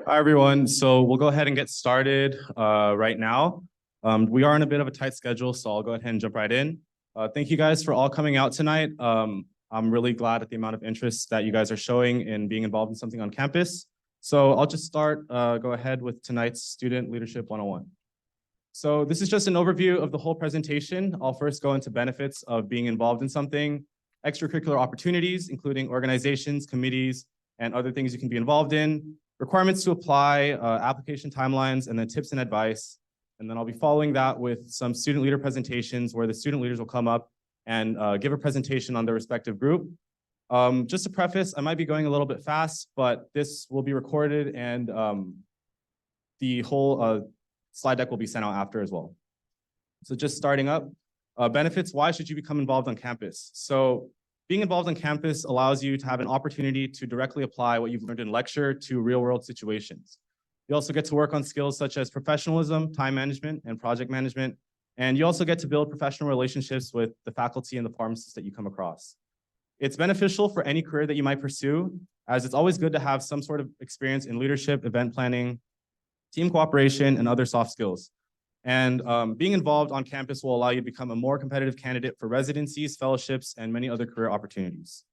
Hi, everyone. So we'll go ahead and get started right now. We are on a bit of a tight schedule, so I'll go ahead and jump right in. Thank you guys for all coming out tonight. I'm really glad at the amount of interest that you guys are showing in being involved in something on campus. So I'll just go ahead with tonight's Student Leadership 101. So this is just an overview of the whole presentation. I'll first go into benefits of being involved in something, extracurricular opportunities, including organizations, committees, and other things you can be involved in, requirements to apply, application timelines, and then tips and advice. And then I'll be following that with some student leader presentations where the student leaders will come up and give a presentation on their respective group. Just to preface, I might be going a little bit fast, but this will be recorded and the whole slide deck will be sent out after as well. So just starting up, benefits, why should you become involved on campus? So being involved on campus allows you to have an opportunity to directly apply what you've learned in lecture to real-world situations. You also get to work on skills such as professionalism, time management, and project management. And you also get to build professional relationships with the faculty and the pharmacists that you come across. It's beneficial for any career that you might pursue, as it's always good to have some sort of experience in leadership, event planning, team cooperation, and other soft skills. And being involved on campus will allow you to become a more competitive candidate for residencies, fellowships, and many other career opportunities.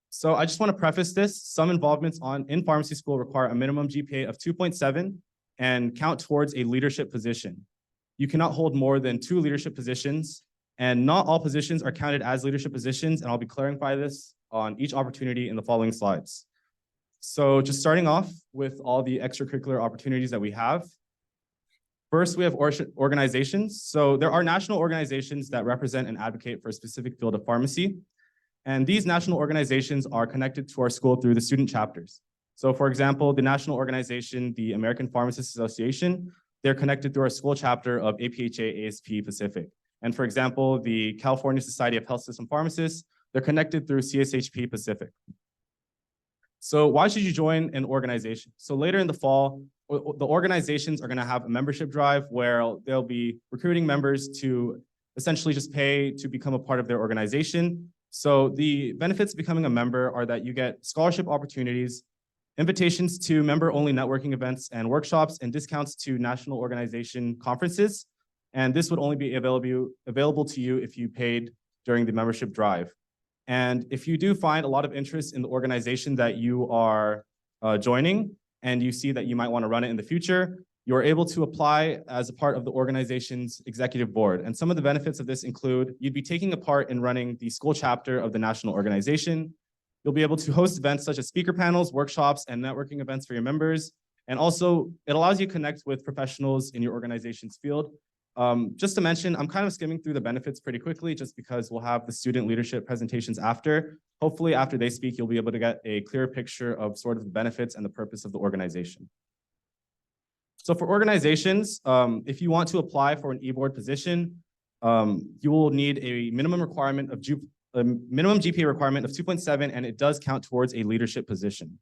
So I just want to preface this. Some involvements in pharmacy school require a minimum GPA of 2.7 and count towards a leadership position. You cannot hold more than 2 leadership positions, and not all positions are counted as leadership positions, and I'll be clarifying this on each opportunity in the following slides. So just starting off with all the extracurricular opportunities that we have. First, we have organizations. So there are national organizations that represent and advocate for a specific field of pharmacy. And these national organizations are connected to our school through the student chapters. So for example, the national organization, the American Pharmacists Association, they're connected through our school chapter of APhA-ASP Pacific. And for example, the California Society of Health System Pharmacists, they're connected through CSHP Pacific. So why should you join an organization? So later in the fall, the organizations are going to have a membership drive where they'll be recruiting members to essentially just pay to become a part of their organization. So the benefits of becoming a member are that you get scholarship opportunities, invitations to member-only networking events and workshops, and discounts to national organization conferences. And this would only be available to you if you paid during the membership drive. And if you do find a lot of interest in the organization that you are joining, and you see that you might want to run it in the future, you're able to apply as a part of the organization's executive board. And some of the benefits of this include you'd be taking a part in running the school chapter of the national organization. You'll be able to host events such as speaker panels, workshops, and networking events for your members. And also, it allows you to connect with professionals in your organization's field. Just to mention, I'm kind of skimming through the benefits pretty quickly just because we'll have the student leadership presentations after. Hopefully, after they speak, you'll be able to get a clear picture of sort of the benefits and the purpose of the organization. So for organizations, if you want to apply for an e-board position, you will need a minimum GPA requirement of 2.7, and it does count towards a leadership position.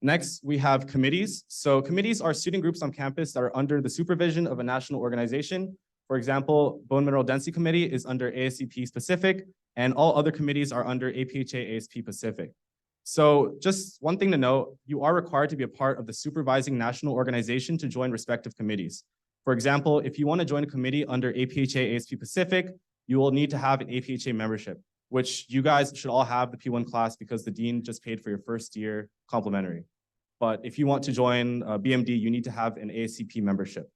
Next, we have committees. So committees are student groups on campus that are under the supervision of a national organization. For example, Bone Mineral Density Committee is under ASCP Pacific, and all other committees are under APhA-ASP Pacific. So just one thing to note, you are required to be a part of the supervising national organization to join respective committees. For example, if you want to join a committee under APhA-ASP Pacific, you will need to have an APhA membership, which you guys should all have the P1 class because the dean just paid for your first year complimentary. But if you want to join BMD, you need to have an ASCP membership.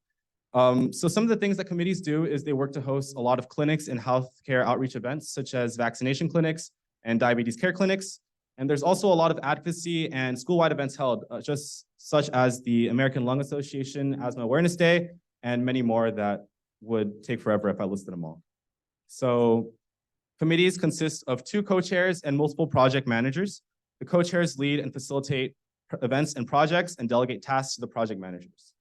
So some of the things that committees do is they work to host a lot of clinics and healthcare outreach events, such as vaccination clinics and diabetes care clinics. And there's also a lot of advocacy and school-wide events held, just such as the American Lung Association Asthma Awareness Day, and many more that would take forever if I listed them all. So committees consist of 2 co-chairs and multiple project managers. The co-chairs lead and facilitate events and projects and delegate tasks to the project managers.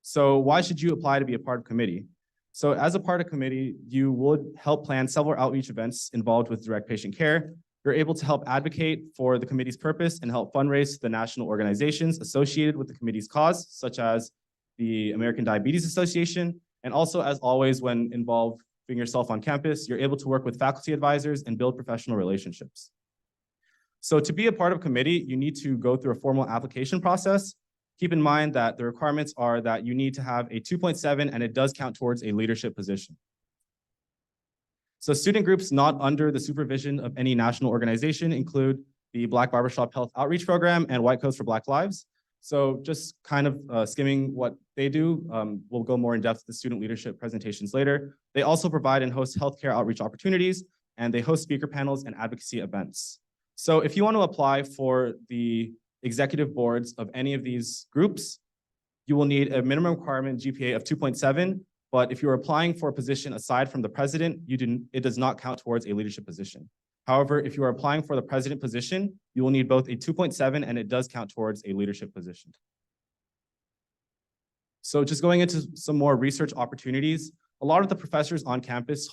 So why should you apply to be a part of committee? So as a part of committee, you would help plan several outreach events involved with direct patient care. You're able to help advocate for the committee's purpose and help fundraise to the national organizations associated with the committee's cause, such as the American Diabetes Association. And also, as always, when involving yourself on campus, you're able to work with faculty advisors and build professional relationships. So to be a part of a committee, you need to go through a formal application process. Keep in mind that the requirements are that you need to have a 2.7 and it does count towards a leadership position. So student groups not under the supervision of any national organization include the Black Barbershop Health Outreach Program and White Coats for Black Lives. So just kind of skimming what they do, we'll go more in depth with the student leadership presentations later. They also provide and host healthcare outreach opportunities, and they host speaker panels and advocacy events. So if you want to apply for the executive boards of any of these groups, you will need a minimum requirement GPA of 2.7, but if you're applying for a position aside from the president, it does not count towards a leadership position. However, if you are applying for the president position, you will need both a 2.7 and it does count towards a leadership position. So just going into some more research opportunities, a lot of the professors on campus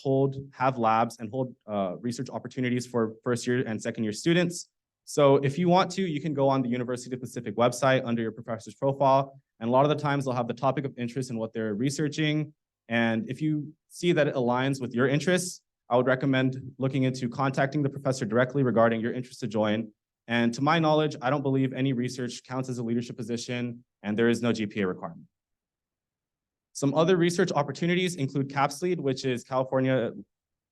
have labs and hold research opportunities for first year and second year students. So if you want to, you can go on the University of Pacific website under your professor's profile. And a lot of the times they'll have the topic of interest in what they're researching. And if you see that it aligns with your interests, I would recommend looking into contacting the professor directly regarding your interest to join. And to my knowledge, I don't believe any research counts as a leadership position, and there is no GPA requirement. Some other research opportunities include CAPS Lead, which is California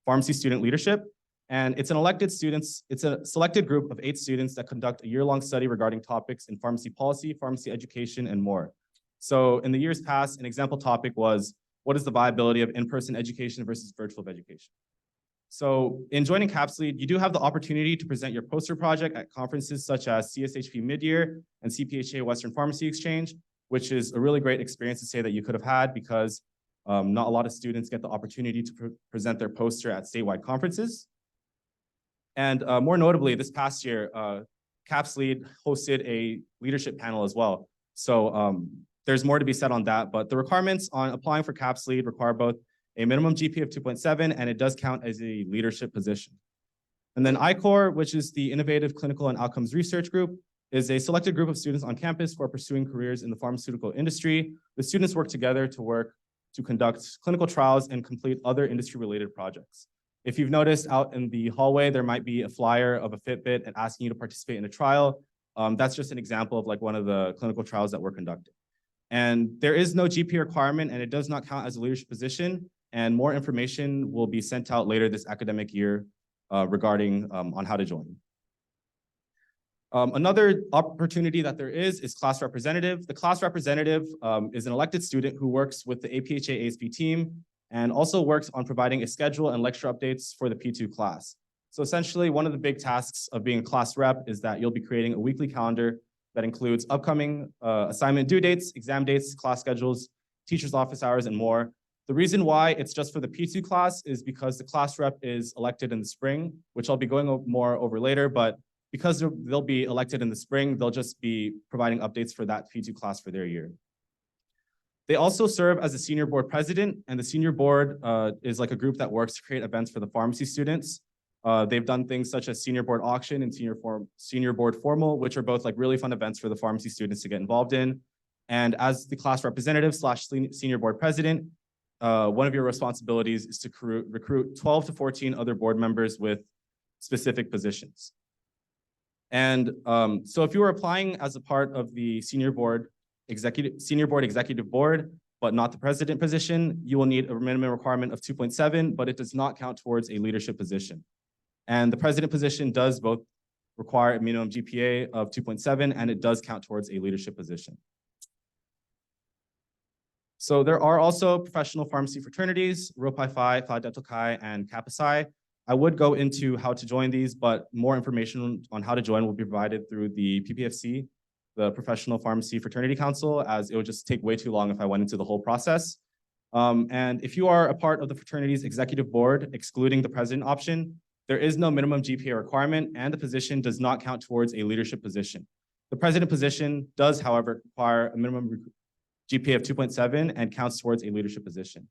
Pharmacy Student Leadership. And it's a selected group of 8 students that conduct a year-long study regarding topics in pharmacy policy, pharmacy education, and more. So in the years past, an example topic was, what is the viability of in-person education versus virtual education? So in joining CAPS Lead, you do have the opportunity to present your poster project at conferences such as CSHP Midyear and CPHA Western Pharmacy Exchange, which is a really great experience to say that you could have had because not a lot of students get the opportunity to present their poster at statewide conferences. And more notably, this past year, CAPS Lead hosted a leadership panel as well. So there's more to be said on that, but the requirements on applying for CAPS Lead require both a minimum GPA of 2.7, and it does count as a leadership position. And then ICOR, which is the Innovative Clinical and Outcomes Research Group, is a selected group of students on campus who are pursuing careers in the pharmaceutical industry. The students work together to conduct clinical trials and complete other industry-related projects. If you've noticed out in the hallway, there might be a flyer of a Fitbit and asking you to participate in a trial. That's just an example of like one of the clinical trials that we're conducting. And there is no GPA requirement, and it does not count as a leadership position. And more information will be sent out later this academic year regarding on how to join. Another opportunity that there is class representative. The class representative is an elected student who works with the APhA-ASP team and also works on providing a schedule and lecture updates for the P2 class. So essentially, one of the big tasks of being a class rep is that you'll be creating a weekly calendar that includes upcoming assignment due dates, exam dates, class schedules, teacher's office hours, and more. The reason why it's just for the P2 class is because the class rep is elected in the spring, which I'll be going more over later, but because they'll be elected in the spring, they'll just be providing updates for that P2 class for their year. They also serve as a senior board president, and the senior board is like a group that works to create events for the pharmacy students. They've done things such as senior board auction and senior board formal, which are both like really fun events for the pharmacy students to get involved in. And as the class representative / senior board president, one of your responsibilities is to recruit 12 to 14 other board members with specific positions. And so if you were applying as a part of the senior board executive board, but not the president position, you will need a minimum requirement of 2.7, but it does not count towards a leadership position. And the president position does both require a minimum GPA of 2.7, and it does count towards a leadership position. So there are also professional pharmacy fraternities, Rho Pi Phi, Phi Delta Chi, and Kappa Psi. I would go into how to join these, but more information on how to join will be provided through the PPFC, the Professional Pharmacy Fraternity Council, as it would just take way too long if I went into the whole process. And if you are a part of the fraternity's executive board, excluding the president option, there is no minimum GPA requirement, and the position does not count towards a leadership position. The president position does, however, require a minimum GPA of 2.7 and counts towards a leadership position.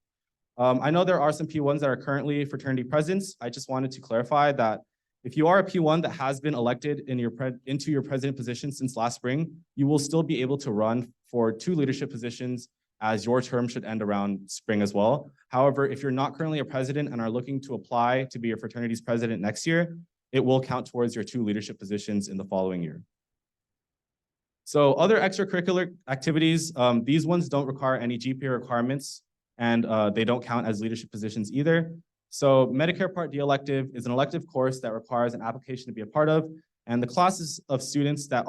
I know there are some P1s that are currently fraternity presidents. I just wanted to clarify that if you are a P1 that has been elected into your president position since last spring, you will still be able to run for 2 leadership positions, as your term should end around spring as well. However, if you're not currently a president and are looking to apply to be your fraternity's president next year, it will count towards your 2 leadership positions in the following year. So other extracurricular activities, these ones don't require any GPA requirements, and they don't count as leadership positions either. So Medicare Part D elective is an elective course that requires an application to be a part of, and the classes of students that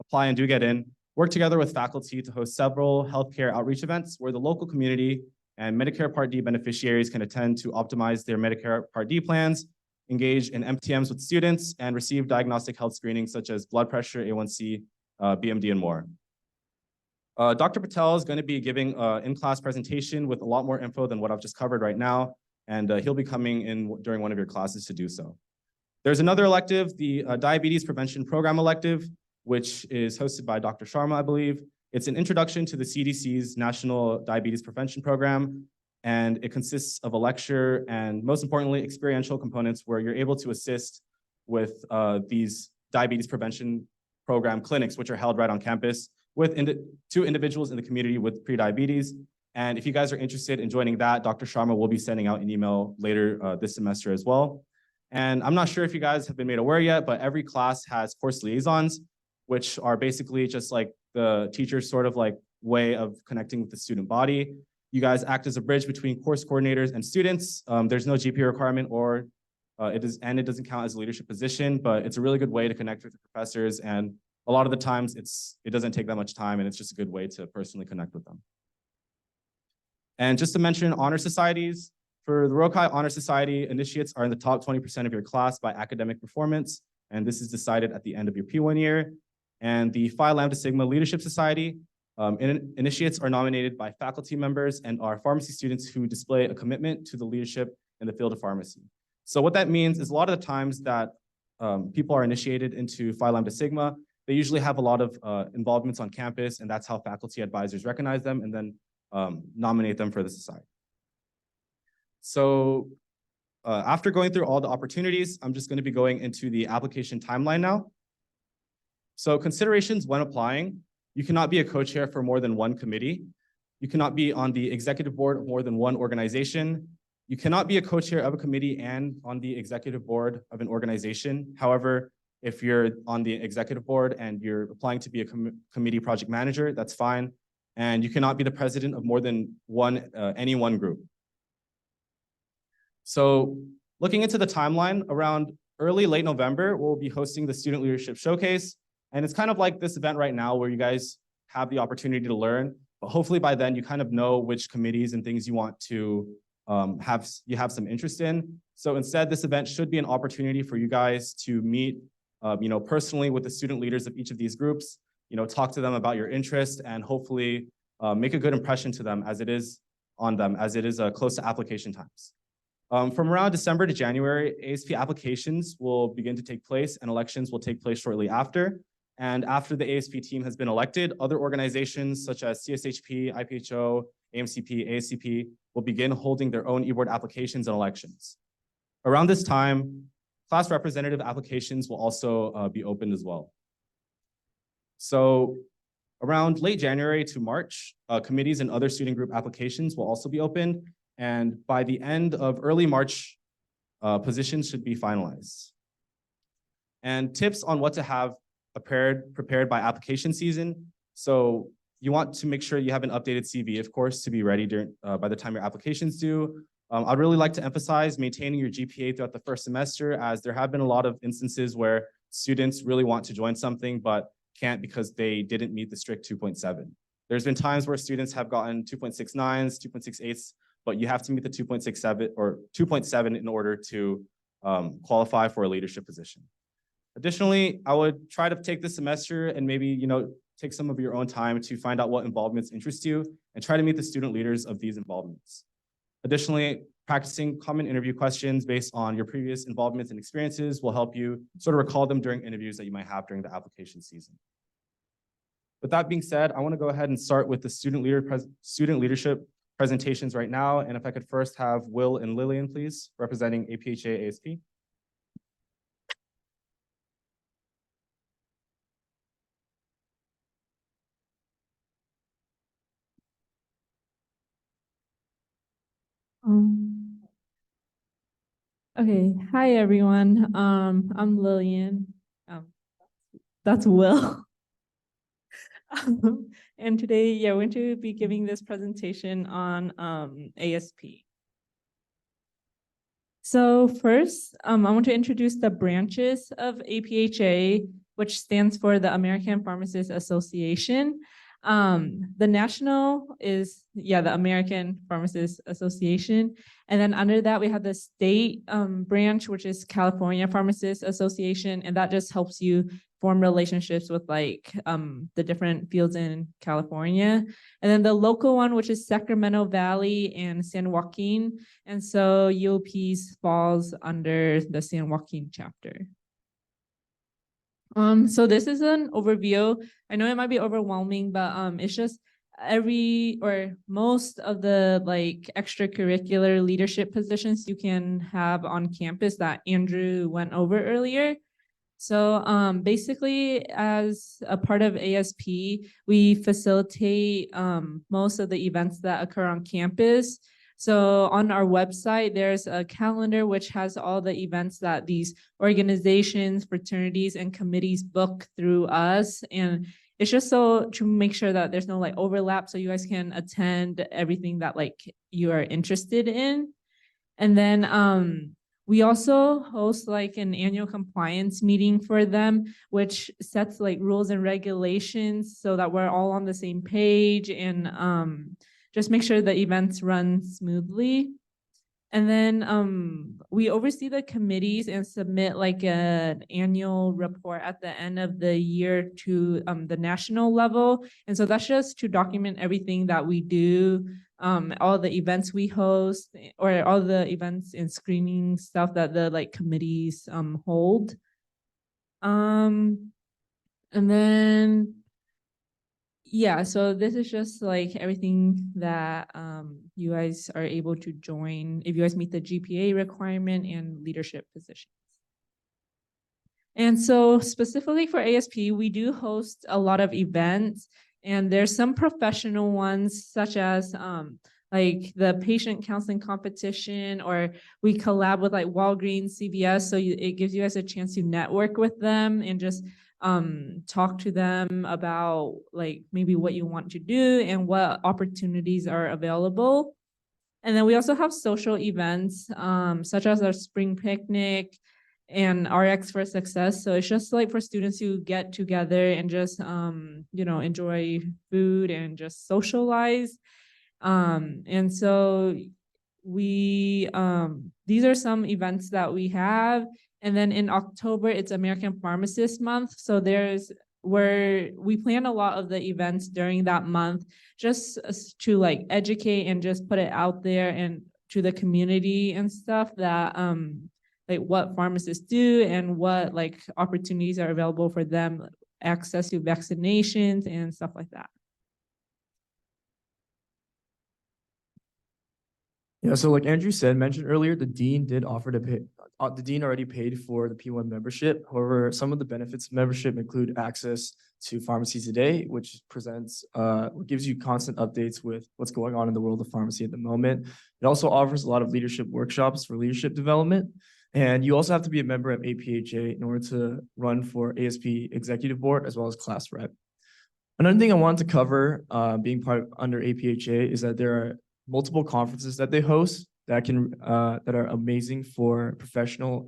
apply and do get in work together with faculty to host several healthcare outreach events where the local community and Medicare Part D beneficiaries can attend to optimize their Medicare Part D plans, engage in MTMs with students, and receive diagnostic health screenings such as blood pressure, A1C, BMD, and more. Dr. Patel is going to be giving an in-class presentation with a lot more info than what I've just covered right now, and he'll be coming in during one of your classes to do so. There's another elective, the Diabetes Prevention Program elective, which is hosted by Dr. Sharma, I believe. It's an introduction to the CDC's National Diabetes Prevention Program, and it consists of a lecture and, most importantly, experiential components where you're able to assist with these diabetes prevention program clinics, which are held right on campus with 2 individuals in the community with prediabetes. And if you guys are interested in joining that, Dr. Sharma will be sending out an email later this semester as well. And I'm not sure if you guys have been made aware yet, but every class has course liaisons, which are basically just like the teacher's sort of like way of connecting with the student body. You guys act as a bridge between course coordinators and students. There's no GPA requirement or it doesn't count as a leadership position, but it's a really good way to connect with the professors. And a lot of the times it doesn't take that much time and it's just a good way to personally connect with them. And just to mention honor societies, for the Rokai Honor Society, initiates are in the top 20% of your class by academic performance. And this is decided at the end of your P1 year. And the Phi Lambda Sigma Leadership Society, initiates are nominated by faculty members and are pharmacy students who display a commitment to the leadership in the field of pharmacy. So what that means is a lot of the times that people are initiated into Phi Lambda Sigma, they usually have a lot of involvements on campus, and that's how faculty advisors recognize them and then nominate them for the society. So after going through all the opportunities, I'm just going to be going into the application timeline now. So considerations when applying: you cannot be a co-chair for more than 1 committee. You cannot be on the executive board of more than 1 organization. You cannot be a co-chair of a committee and on the executive board of an organization. However, if you're on the executive board and you're applying to be a committee project manager, that's fine. And you cannot be the president of more than any one group. So looking into the timeline, around late November, we'll be hosting the Student Leadership Showcase. And it's kind of like this event right now where you guys have the opportunity to learn, but hopefully by then you kind of know which committees and things you want to have some interest in. So instead, this event should be an opportunity for you guys to meet personally with the student leaders of each of these groups, talk to them about your interest and hopefully make a good impression to them as it is close to application times. From around December to January, ASP applications will begin to take place and elections will take place shortly after. And after the ASP team has been elected, other organizations such as CSHP, IPhO, AMCP, ASCP will begin holding their own e-board applications and elections. Around this time, class representative applications will also be opened as well. So around late January to March, committees and other student group applications will also be opened. And by the end of early March, positions should be finalized. And tips on what to have prepared by application season. So you want to make sure you have an updated CV, of course, to be ready by the time your application's due. I'd really like to emphasize maintaining your GPA throughout the first semester, as there have been a lot of instances where students really want to join something but can't because they didn't meet the strict 2.7. There's been times where students have gotten 2.69s, 2.68s, but you have to meet the 2.67 or 2.7 in order to qualify for a leadership position. Additionally, I would try to take this semester and maybe, take some of your own time to find out what involvements interest you and try to meet the student leaders of these involvements. Additionally, practicing common interview questions based on your previous involvements and experiences will help you sort of recall them during interviews that you might have during the application season. With that being said, I want to go ahead and start with the student leadership presentations right now. And if I could first have Will and Lillian, please, representing APhA-ASP. Okay, hi everyone. I'm Lillian. That's Will. And today, we're going to be giving this presentation on ASP. So first, I want to introduce the branches of APhA, which stands for the American Pharmacists Association. The national is, the American Pharmacists Association. And then under that, we have the state branch, which is California Pharmacists Association. And that just helps you form relationships with like the different fields in California. And then the local one, which is Sacramento Valley and San Joaquin. And so UOPs falls under the San Joaquin chapter. So this is an overview. I know it might be overwhelming, but it's just most of the like extracurricular leadership positions you can have on campus that Andrew went over earlier. So basically, as a part of ASP, we facilitate most of the events that occur on campus. So on our website, there's a calendar which has all the events that these organizations, fraternities, and committees book through us. And it's just so to make sure that there's no like overlap so you guys can attend everything that like you are interested in. And then we also host like an annual compliance meeting for them, which sets like rules and regulations so that we're all on the same page and just make sure the events run smoothly. And then we oversee the committees and submit like an annual report at the end of the year to the national level. And so that's just to document everything that we do, all the events we host, or all the events and screening stuff that the like committees hold. And then so this is just like everything that you guys are able to join if you guys meet the GPA requirement and leadership positions. And so specifically for ASP, we do host a lot of events, and there's some professional ones such as like the patient counseling competition, or we collab with like Walgreens, CVS, so it gives you guys a chance to network with them and just talk to them about like maybe what you want to do and what opportunities are available. And then we also have social events such as our spring picnic and RX for Success. So it's just like for students who get together and just enjoy food and just socialize. And so we these are some events that we have. And then in October, it's American Pharmacist Month. So there's where we plan a lot of the events during that month just to like educate and just put it out there and to the community and stuff that like what pharmacists do and what like opportunities are available for them, access to vaccinations and stuff like that. Yeah, so like Andrew mentioned earlier, the dean did offer to pay. The dean already paid for the P1 membership. However, some of the benefits of membership include access to Pharmacy Today, which gives you constant updates with what's going on in the world of pharmacy at the moment. It also offers a lot of leadership workshops for leadership development. And you also have to be a member of APhA in order to run for ASP Executive Board as well as class rep. Another thing I wanted to cover being part under APhA is that there are multiple conferences that they host that are amazing for professional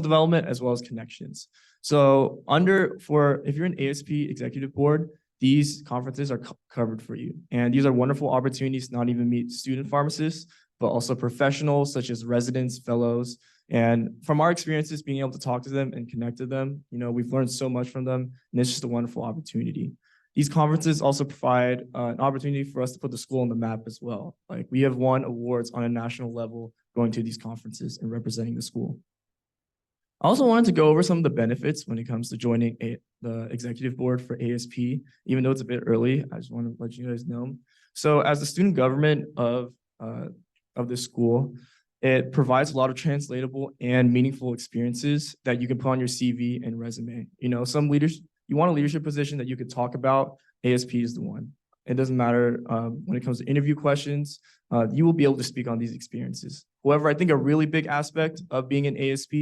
development as well as connections. So if you're an ASP executive board, these conferences are covered for you. And these are wonderful opportunities to not even meet student pharmacists, but also professionals such as residents, fellows. And from our experiences, being able to talk to them and connect to them, we've learned so much from them, and it's just a wonderful opportunity. These conferences also provide an opportunity for us to put the school on the map as well. Like we have won awards on a national level going to these conferences and representing the school. I also wanted to go over some of the benefits when it comes to joining the executive board for ASP, even though it's a bit early. I just want to let you guys know. So as the student government of the school, it provides a lot of translatable and meaningful experiences that you can put on your CV and resume. Some leaders, you want a leadership position that you could talk about, ASP is the one. It doesn't matter when it comes to interview questions, you will be able to speak on these experiences. However, I think a really big aspect of being an ASP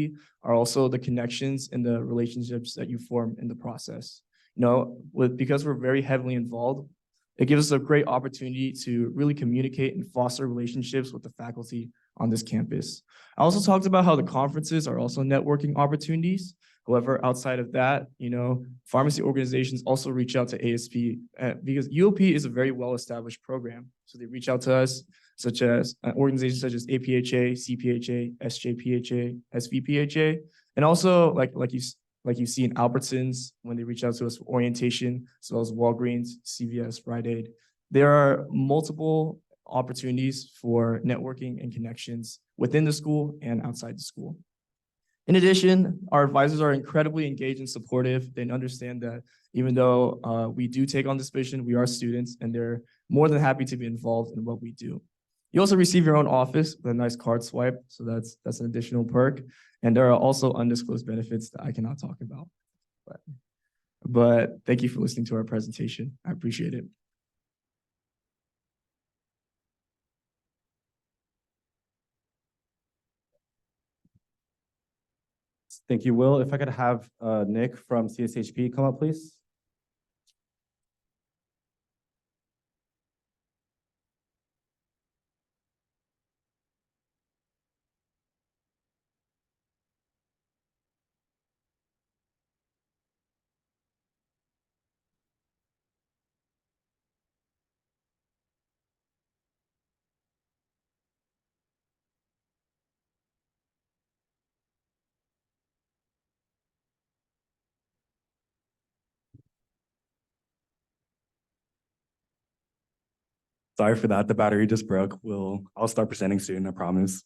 are also the connections and the relationships that you form in the process. Because we're very heavily involved, it gives us a great opportunity to really communicate and foster relationships with the faculty on this campus. I also talked about how the conferences are also networking opportunities. However, outside of that, pharmacy organizations also reach out to ASP because UOP is a very well-established program. So they reach out to us, such as organizations such as APhA, CPHA, SJPHA, SVPHA, and also like you see in Albertsons when they reach out to us for orientation, as well as Walgreens, CVS, Rite Aid. There are multiple opportunities for networking and connections within the school and outside the school. In addition, our advisors are incredibly engaged and supportive. They understand that even though we do take on this mission, we are students, and they're more than happy to be involved in what we do. You also receive your own office with a nice card swipe, so that's an additional perk. And there are also undisclosed benefits that I cannot talk about. But thank you for listening to our presentation. I appreciate it. Thank you, Will. If I could have Nick from CSHP come up, please. Sorry for that. The battery just broke. I'll start presenting soon, I promise.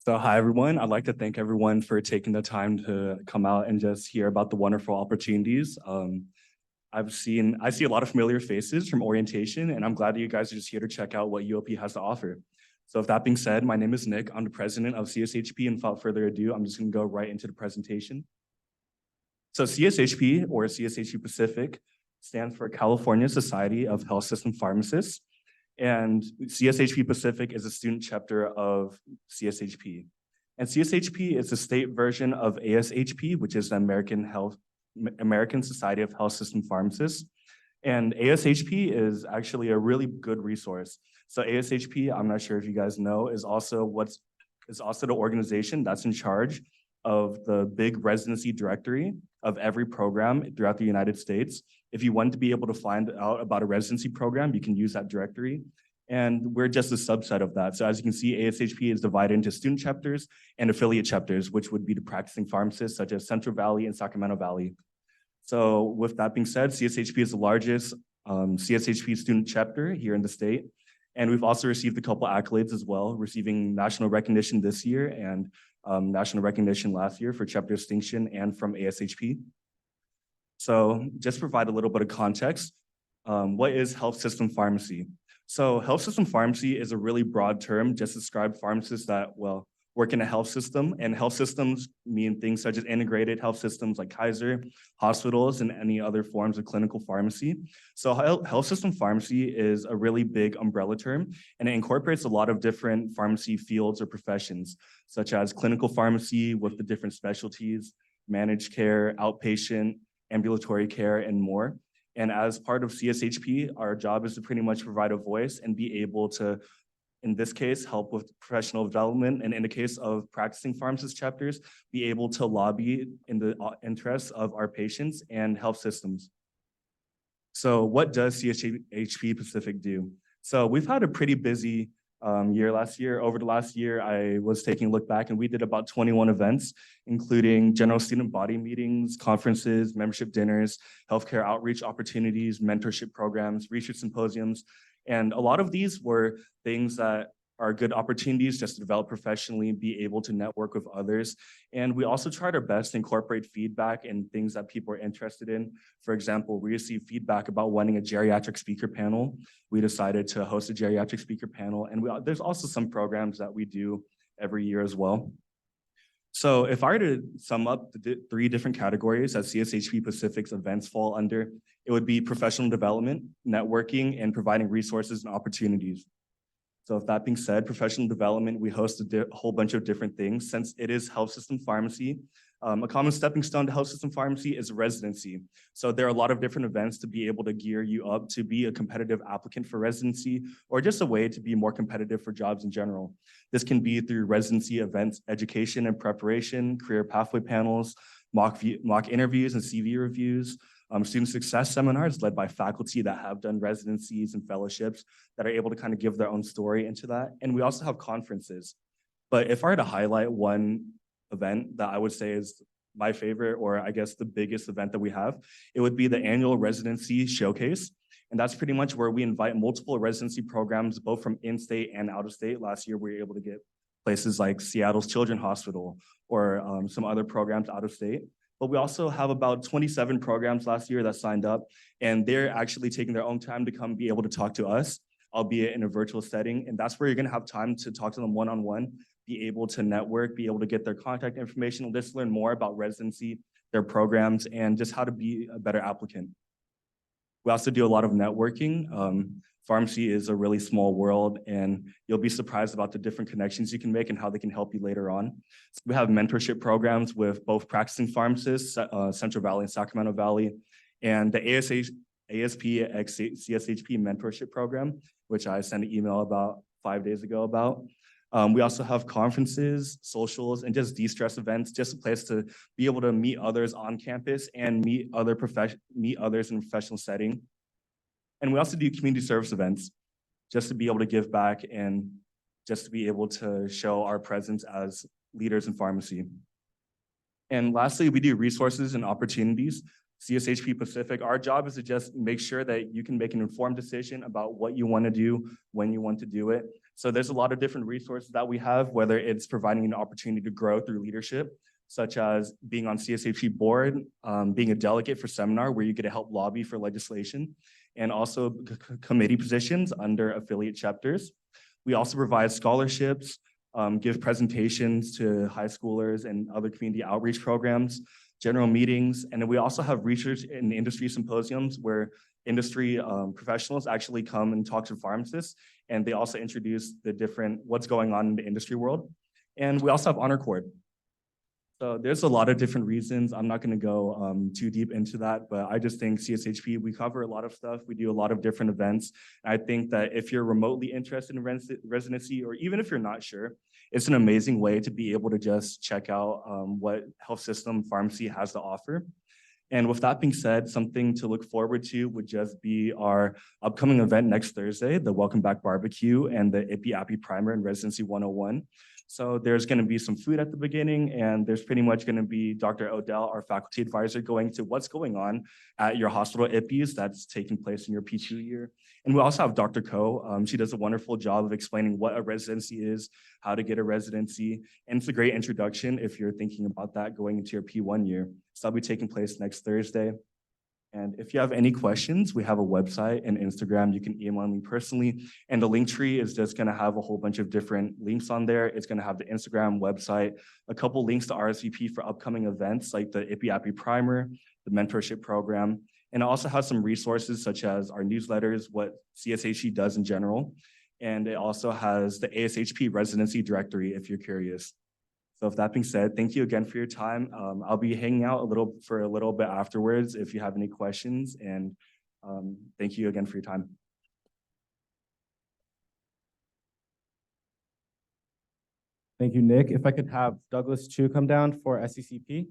So hi, everyone. I'd like to thank everyone for taking the time to come out and just hear about the wonderful opportunities. I see a lot of familiar faces from orientation, and I'm glad that you guys are just here to check out what UOP has to offer. So with that being said, my name is Nick. I'm the president of CSHP, and without further ado, I'm just gonna go right into the presentation. So CSHP, or CSHP Pacific, stands for California Society of Health System Pharmacists. And CSHP Pacific is a student chapter of CSHP. And CSHP is the state version of ASHP, which is the American Society of Health System Pharmacists. And ASHP is actually a really good resource. So ASHP, I'm not sure if you guys know, is also the organization that's in charge of the big residency directory of every program throughout the United States. If you want to be able to find out about a residency program, you can use that directory. And we're just a subset of that. So as you can see, ASHP is divided into student chapters and affiliate chapters, which would be the practicing pharmacists such as Central Valley and Sacramento Valley. So with that being said, CSHP is the largest CSHP student chapter here in the state. And we've also received a couple accolades as well, receiving national recognition this year and national recognition last year for chapter distinction and from ASHP. So just to provide a little bit of context, what is health system pharmacy? So health system pharmacy is a really broad term, just to describe pharmacists that, work in a health system, and health systems mean things such as integrated health systems like Kaiser, hospitals, and any other forms of clinical pharmacy. So health system pharmacy is a really big umbrella term, and it incorporates a lot of different pharmacy fields or professions, such as clinical pharmacy with the different specialties, managed care, outpatient, ambulatory care, and more. And as part of CSHP, our job is to pretty much provide a voice and be able to, in this case, help with professional development, and in the case of practicing pharmacist chapters, be able to lobby in the interests of our patients and health systems. So what does CSHP Pacific do? So we've had a pretty busy year last year. Over the last year, I was taking a look back, and we did about 21 events, including general student body meetings, conferences, membership dinners, healthcare outreach opportunities, mentorship programs, research symposiums. And a lot of these were things that are good opportunities just to develop professionally, be able to network with others. And we also tried our best to incorporate feedback and things that people are interested in. For example, we received feedback about wanting a geriatric speaker panel. We decided to host a geriatric speaker panel. And there's also some programs that we do every year as well. So if I were to sum up the three different categories that CSHP Pacific's events fall under, it would be professional development, networking, and providing resources and opportunities. So with that being said, professional development, we host a whole bunch of different things. Since it is health system pharmacy, a common stepping stone to health system pharmacy is residency. So there are a lot of different events to be able to gear you up to be a competitive applicant for residency, or just a way to be more competitive for jobs in general. This can be through residency events, education and preparation, career pathway panels, mock interviews and CV reviews, student success seminars led by faculty that have done residencies and fellowships that are able to kind of give their own story into that. And we also have conferences. But if I were to highlight one event that I would say is my favorite, or I guess the biggest event that we have, it would be the annual residency showcase. And that's pretty much where we invite multiple residency programs, both from in-state and out of state. Last year, we were able to get places like Seattle's Children's Hospital or some other programs out of state. But we also have about 27 programs last year that signed up, and they're actually taking their own time to come be able to talk to us, albeit in a virtual setting. And that's where you're gonna have time to talk to them one-on-one, be able to network, be able to get their contact information, just learn more about residency, their programs, and just how to be a better applicant. We also do a lot of networking. Pharmacy is a really small world, and you'll be surprised about the different connections you can make and how they can help you later on. So we have mentorship programs with both practicing pharmacists, Central Valley and Sacramento Valley, and the ASP X CSHP mentorship program, which I sent an email about 5 days ago about. We also have conferences, socials, and just de-stress events, just a place to be able to meet others on campus and meet others in a professional setting. And we also do community service events, just to be able to give back and just to be able to show our presence as leaders in pharmacy. And lastly, we do resources and opportunities. CSHP Pacific, our job is to just make sure that you can make an informed decision about what you want to do, when you want to do it. So there's a lot of different resources that we have, whether it's providing an opportunity to grow through leadership, such as being on CSHP board, being a delegate for seminar where you get to help lobby for legislation, and also committee positions under affiliate chapters. We also provide scholarships, give presentations to high schoolers and other community outreach programs, general meetings, and then we also have research and industry symposiums where industry professionals actually come and talk to pharmacists, and they also introduce the different what's going on in the industry world. And we also have Honor Cord. So there's a lot of different reasons. I'm not going to go too deep into that, but I just think CSHP, we cover a lot of stuff. We do a lot of different events. I think that if you're remotely interested in residency, or even if you're not sure, it's an amazing way to be able to just check out what health system pharmacy has to offer. And with that being said, something to look forward to would just be our upcoming event next Thursday, the Welcome Back Barbecue and the APhA-ASP Primer and Residency 101. So there's going to be some food at the beginning, and there's pretty much going to be Dr. Odell, our faculty advisor, going to what's going on at your hospital IPs that's taking place in your P2 year. And we also have Dr. Ko. She does a wonderful job of explaining what a residency is, how to get a residency, and it's a great introduction if you're thinking about that going into your P1 year. So that'll be taking place next Thursday. And if you have any questions, we have a website and Instagram. You can email me personally. And the link tree is just going to have a whole bunch of different links on there. It's going to have the Instagram website, a couple links to RSVP for upcoming events like the APhA-ASP Primer, the mentorship program. And it also has some resources such as our newsletters, what CSHP does in general. And it also has the ASHP residency directory if you're curious. So with that being said, thank you again for your time. I'll be hanging out for a little bit afterwards if you have any questions, and thank you again for your time. Thank you, Nick. If I could have Douglas Chu come down for SCCP.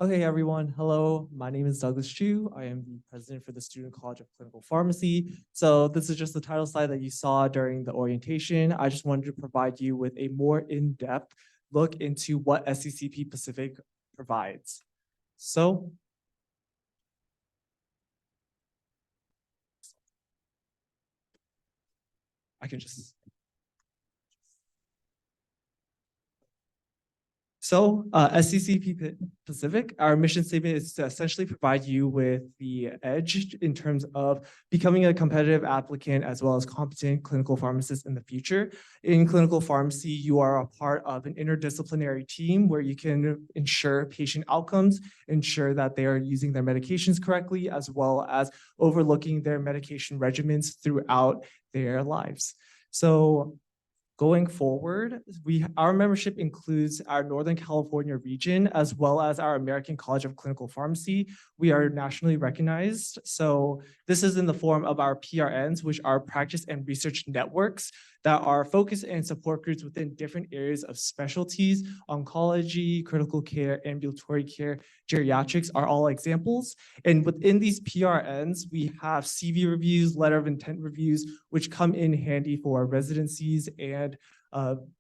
Okay, everyone. Hello, my name is Douglas Chu. I am the president for the Student College of Clinical Pharmacy. So this is just the title slide that you saw during the orientation. I just wanted to provide you with a more in-depth look into what SCCP Pacific provides. So I can just. So SCCP Pacific, our mission statement is to essentially provide you with the edge in terms of becoming a competitive applicant as well as competent clinical pharmacist in the future. In clinical pharmacy, you are a part of an interdisciplinary team where you can ensure patient outcomes, ensure that they are using their medications correctly, as well as overlooking their medication regimens throughout their lives. So going forward, our membership includes our Northern California region, as well as our American College of Clinical Pharmacy. We are nationally recognized. So this is in the form of our PRNs, which are practice and research networks that are focused and support groups within different areas of specialties. Oncology, critical care, ambulatory care, geriatrics are all examples. And within these PRNs, we have CV reviews, letter of intent reviews, which come in handy for residencies and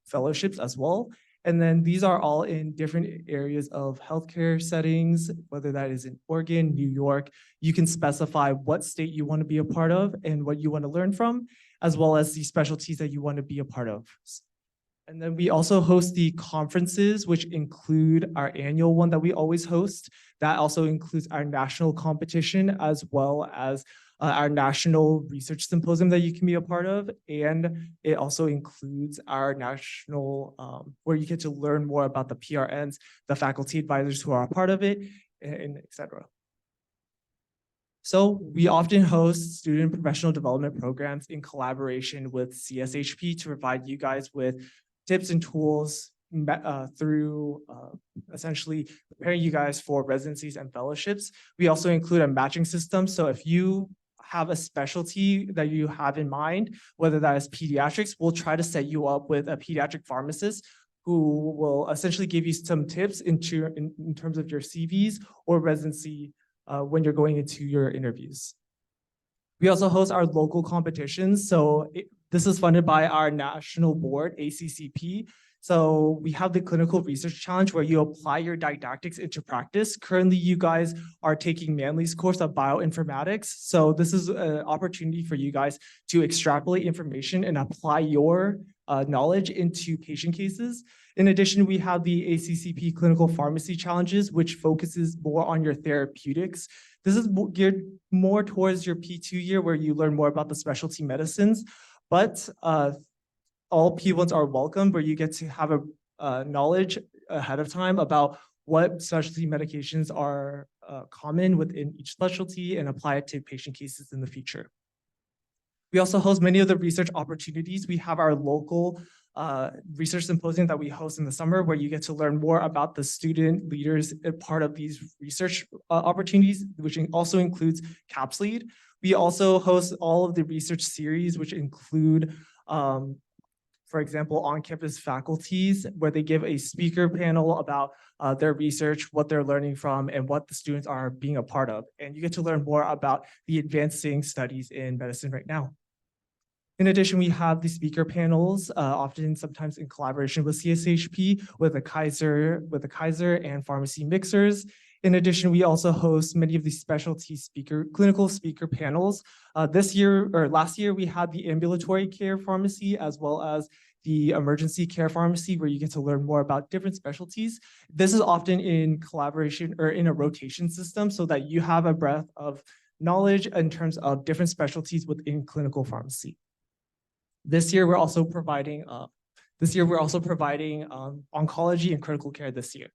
fellowships as well. And then these are all in different areas of healthcare settings, whether that is in Oregon, New York. You can specify what state you want to be a part of and what you want to learn from, as well as the specialties that you want to be a part of. And then we also host the conferences, which include our annual one that we always host. That also includes our national competition, as well as our national research symposium that you can be a part of. And it also includes our national, where you get to learn more about the PRNs, the faculty advisors who are a part of it, and et cetera. So we often host student professional development programs in collaboration with CSHP to provide you guys with tips and tools through essentially preparing you guys for residencies and fellowships. We also include a matching system. So if you have a specialty that you have in mind, whether that is pediatrics, we'll try to set you up with a pediatric pharmacist who will essentially give you some tips in terms of your CVs or residency when you're going into your interviews. We also host our local competitions. So this is funded by our national board, ACCP. So we have the Clinical Research Challenge where you apply your didactics into practice. Currently, you guys are taking Manly's course of bioinformatics. So this is an opportunity for you guys to extrapolate information and apply your knowledge into patient cases. In addition, we have the ACCP Clinical Pharmacy Challenges, which focuses more on your therapeutics. This is geared more towards your P2 year where you learn more about the specialty medicines, but all P1s are welcome where you get to have a knowledge ahead of time about what specialty medications are common within each specialty and apply it to patient cases in the future. We also host many of the research opportunities. We have our local research symposium that we host in the summer where you get to learn more about the student leaders part of these research opportunities, which also includes CAPS Lead. We also host all of the research series, which include, for example, on-campus faculties, where they give a speaker panel about their research, what they're learning from, and what the students are being a part of. And you get to learn more about the advancing studies in medicine right now. In addition, we have the speaker panels, often sometimes in collaboration with CSHP, with the Kaiser and pharmacy mixers. In addition, we also host many of the specialty clinical speaker panels. Last year, we had the ambulatory care pharmacy as well as the emergency care pharmacy, where you get to learn more about different specialties. This is often in collaboration or in a rotation system so that you have a breadth of knowledge in terms of different specialties within clinical pharmacy. This year, we're also providing oncology and critical care this year.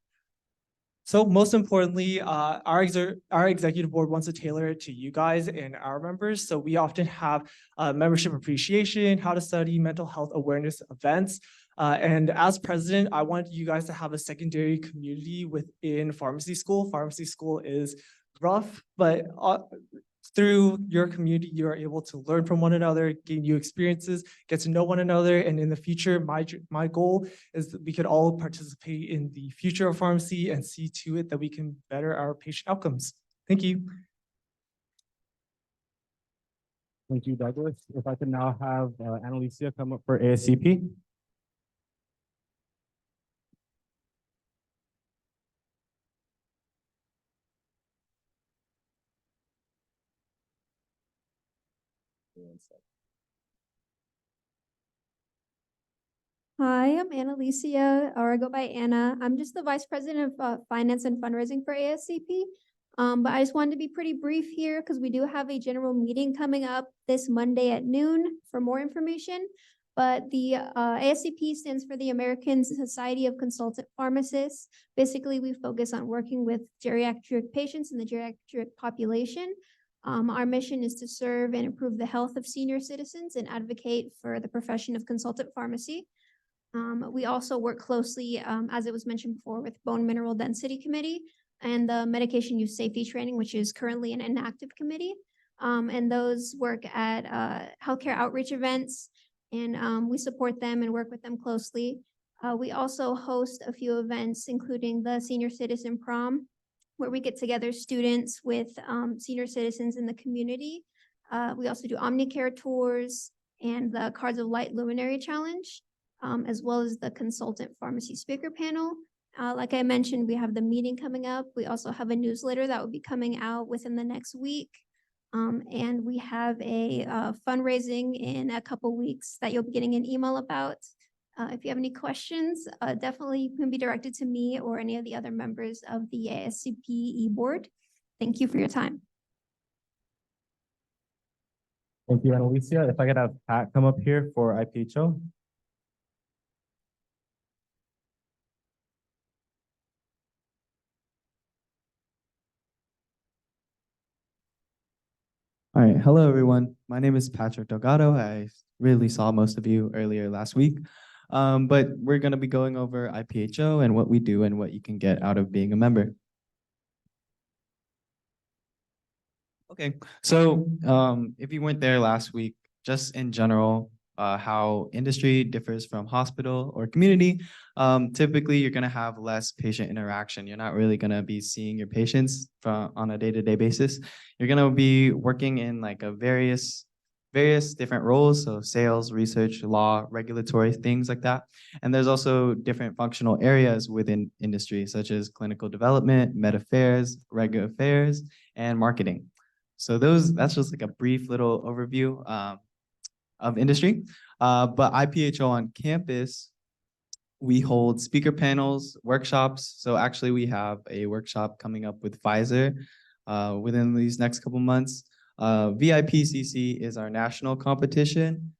So most importantly, our executive board wants to tailor it to you guys and our members. So we often have membership appreciation, how to study, mental health awareness events. And as president, I want you guys to have a secondary community within pharmacy school. Pharmacy school is rough, but through your community, you are able to learn from one another, gain new experiences, get to know one another. And in the future, my goal is that we could all participate in the future of pharmacy and see to it that we can better our patient outcomes. Thank you. Thank you, Douglas. If I could now have Annalicia come up for ASCP. Hi, I'm Annalicia, or I go by Anna. I'm just the Vice President of Finance and Fundraising for ASCP. But I just wanted to be pretty brief here because we do have a general meeting coming up this Monday at noon for more information. But the ASCP stands for the American Society of Consultant Pharmacists. Basically, we focus on working with geriatric patients in the geriatric population. Our mission is to serve and improve the health of senior citizens and advocate for the profession of consultant pharmacy. We also work closely, as it was mentioned before, with Bone Mineral Density Committee and the Medication Use Safety Training, which is currently an inactive committee. And those work at healthcare outreach events, and we support them and work with them closely. We also host a few events, including the Senior Citizen Prom, where we get together students with senior citizens in the community. We also do OmniCare tours and the Cards of Light Luminary Challenge, as well as the Consultant Pharmacy Speaker Panel. Like I mentioned, we have the meeting coming up. We also have a newsletter that will be coming out within the next week. And we have a fundraising in a couple weeks that you'll be getting an email about. If you have any questions, definitely you can be directed to me or any of the other members of the ASCP e-board. Thank you for your time. Thank you, Annalicia. If I could have Pat come up here for IPHO. All right, hello everyone. My name is Patrick Delgado. I really saw most of you earlier last week, but we're going to be going over IPHO and what we do and what you can get out of being a member. Okay, so if you weren't there last week, just in general, how industry differs from hospital or community. Typically, you're going to have less patient interaction. You're not really going to be seeing your patients on a day-to-day basis. You're going to be working in like a various different roles, so sales, research, law, regulatory, things like that. And there's also different functional areas within industry, such as clinical development, med affairs, reg affairs, and marketing. So that's just like a brief little overview of industry. But IPHO on campus, we hold speaker panels, workshops. So actually we have a workshop coming up with Pfizer within these next couple months. VIPCC is our national competition,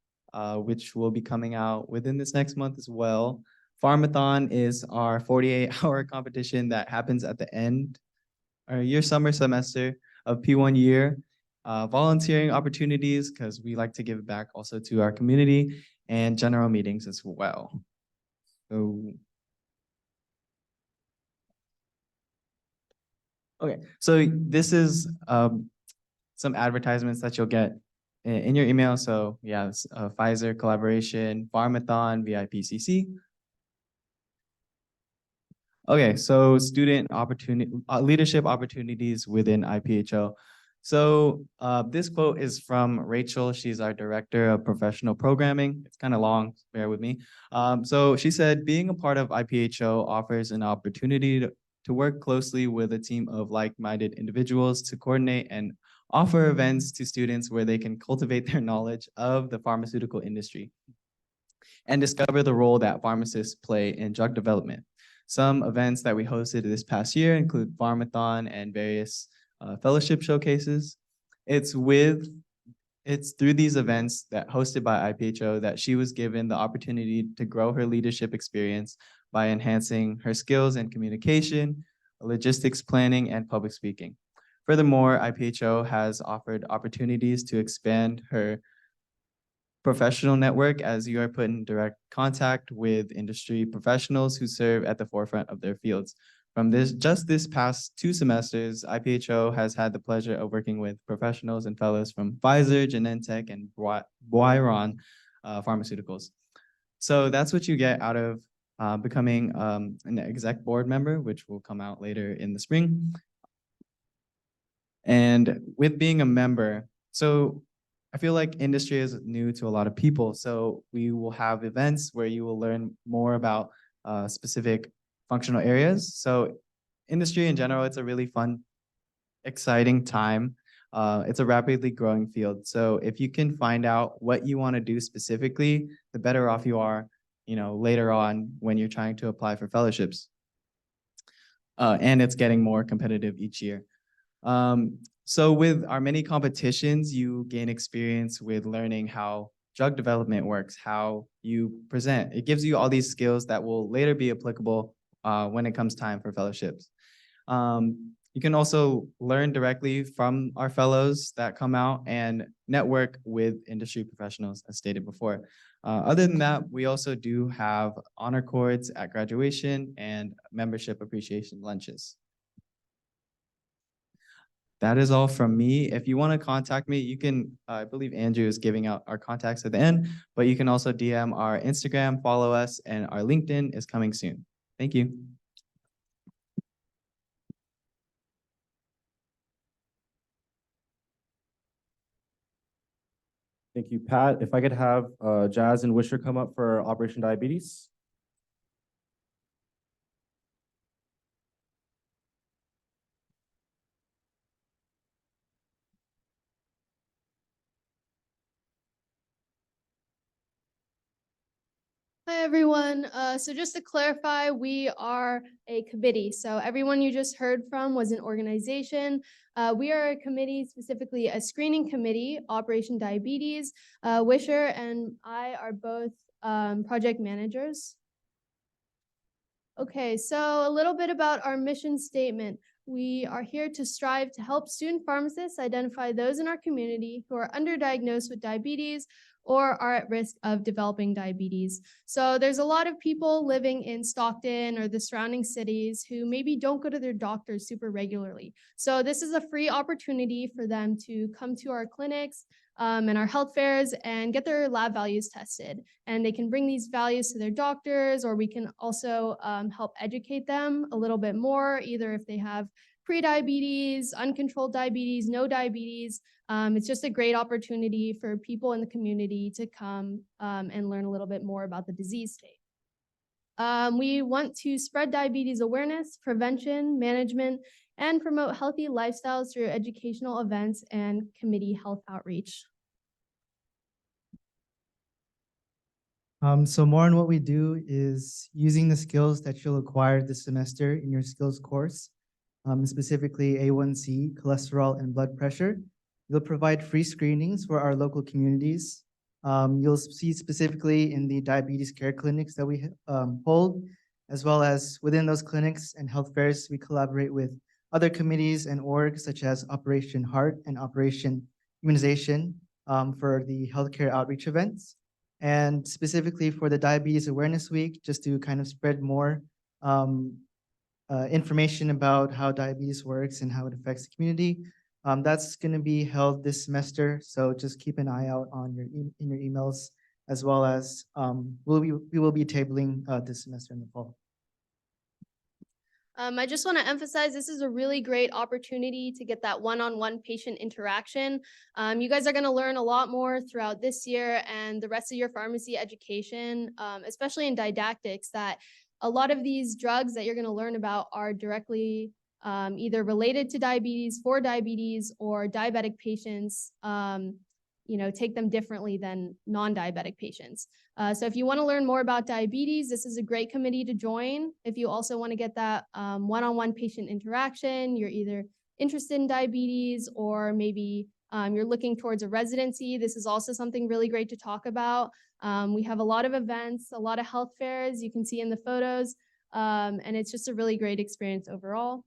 which will be coming out within this next month as well. Pharmathon is our 48-hour competition that happens at the end of your summer semester of P1 year. Volunteering opportunities, because we like to give back also to our community, and general meetings as well. So, okay, so this is some advertisements that you'll get in your email. So yeah, Pfizer collaboration, Pharmathon, VIPCC. Okay, so student opportunity, leadership opportunities within IPHO. So this quote is from Rachel. She's our director of professional programming. It's kind of long, bear with me. So she said, being a part of IPHO offers an opportunity to work closely with a team of like-minded individuals to coordinate and offer events to students where they can cultivate their knowledge of the pharmaceutical industry and discover the role that pharmacists play in drug development. Some events that we hosted this past year include Pharmathon and various fellowship showcases. It's through these events that hosted by IPHO that she was given the opportunity to grow her leadership experience by enhancing her skills in communication, logistics planning, and public speaking. Furthermore, IPHO has offered opportunities to expand her professional network as you are put in direct contact with industry professionals who serve at the forefront of their fields. From just this past 2 semesters, IPHO has had the pleasure of working with professionals and fellows from Pfizer, Genentech, and Boiron Pharmaceuticals. So that's what you get out of becoming an exec board member, which will come out later in the spring. And with being a member, so I feel like industry is new to a lot of people. So we will have events where you will learn more about specific functional areas. So industry in general, it's a really fun, exciting time. It's a rapidly growing field. So if you can find out what you want to do specifically, the better off you are, later on when you're trying to apply for fellowships. And it's getting more competitive each year. So with our many competitions, you gain experience with learning how drug development works, how you present. It gives you all these skills that will later be applicable when it comes time for fellowships. You can also learn directly from our fellows that come out and network with industry professionals, as stated before. Other than that, we also do have honor cords at graduation and membership appreciation lunches. That is all from me. If you want to contact me, you can, I believe Andrew is giving out our contacts at the end, but you can also DM our Instagram, follow us, and our LinkedIn is coming soon. Thank you. Thank you, Pat. If I could have Jazz and Wisher come up for Operation Diabetes. Hi, everyone. So just to clarify, we are a committee. So everyone you just heard from was an organization. We are a committee, specifically a screening committee, Operation Diabetes. Wisher and I are both project managers. Okay, so a little bit about our mission statement. We are here to strive to help student pharmacists identify those in our community who are underdiagnosed with diabetes or are at risk of developing diabetes. So there's a lot of people living in Stockton or the surrounding cities who maybe don't go to their doctors super regularly. So this is a free opportunity for them to come to our clinics and our health fairs and get their lab values tested. And they can bring these values to their doctors, or we can also help educate them a little bit more, either if they have pre-diabetes, uncontrolled diabetes, no diabetes. It's just a great opportunity for people in the community to come and learn a little bit more about the disease state. We want to spread diabetes awareness, prevention, management, and promote healthy lifestyles through educational events and committee health outreach. So more on what we do is using the skills that you'll acquire this semester in your skills course, specifically A1C, cholesterol, and blood pressure. You'll provide free screenings for our local communities. You'll see specifically in the diabetes care clinics that we hold, as well as within those clinics and health fairs, we collaborate with other committees and orgs such as Operation Heart and Operation Immunization for the healthcare outreach events. And specifically for the Diabetes Awareness Week, just to kind of spread more information about how diabetes works and how it affects the community. That's going to be held this semester, so just keep an eye out on in your emails, as well as we will be tabling this semester in the fall. I just want to emphasize this is a really great opportunity to get that one-on-one patient interaction. You guys are going to learn a lot more throughout this year and the rest of your pharmacy education, especially in didactics, that a lot of these drugs that you're going to learn about are directly either related to diabetes, for diabetes, or diabetic patients take them differently than non-diabetic patients. So if you want to learn more about diabetes, this is a great committee to join. If you also want to get that one-on-one patient interaction, you're either interested in diabetes or maybe you're looking towards a residency, this is also something really great to talk about. We have a lot of events, a lot of health fairs you can see in the photos, and it's just a really great experience overall.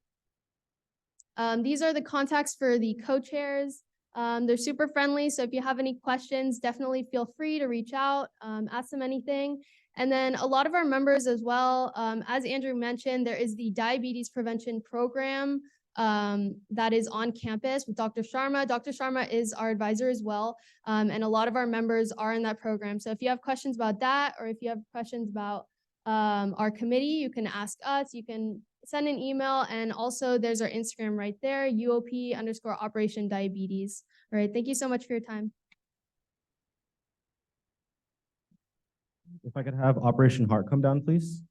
These are the contacts for the co-chairs. They're super friendly, so if you have any questions, definitely feel free to reach out, ask them anything. And then a lot of our members as well, as Andrew mentioned, there is the diabetes prevention program that is on campus with Dr. Sharma. Dr. Sharma is our advisor as well. And a lot of our members are in that program. So if you have questions about that, or if you have questions about our committee, you can ask us, you can send an email, and also there's our Instagram right there, UOP_Operation Diabetes. All right, thank you so much for your time. If I could have Operation Heart come down, please.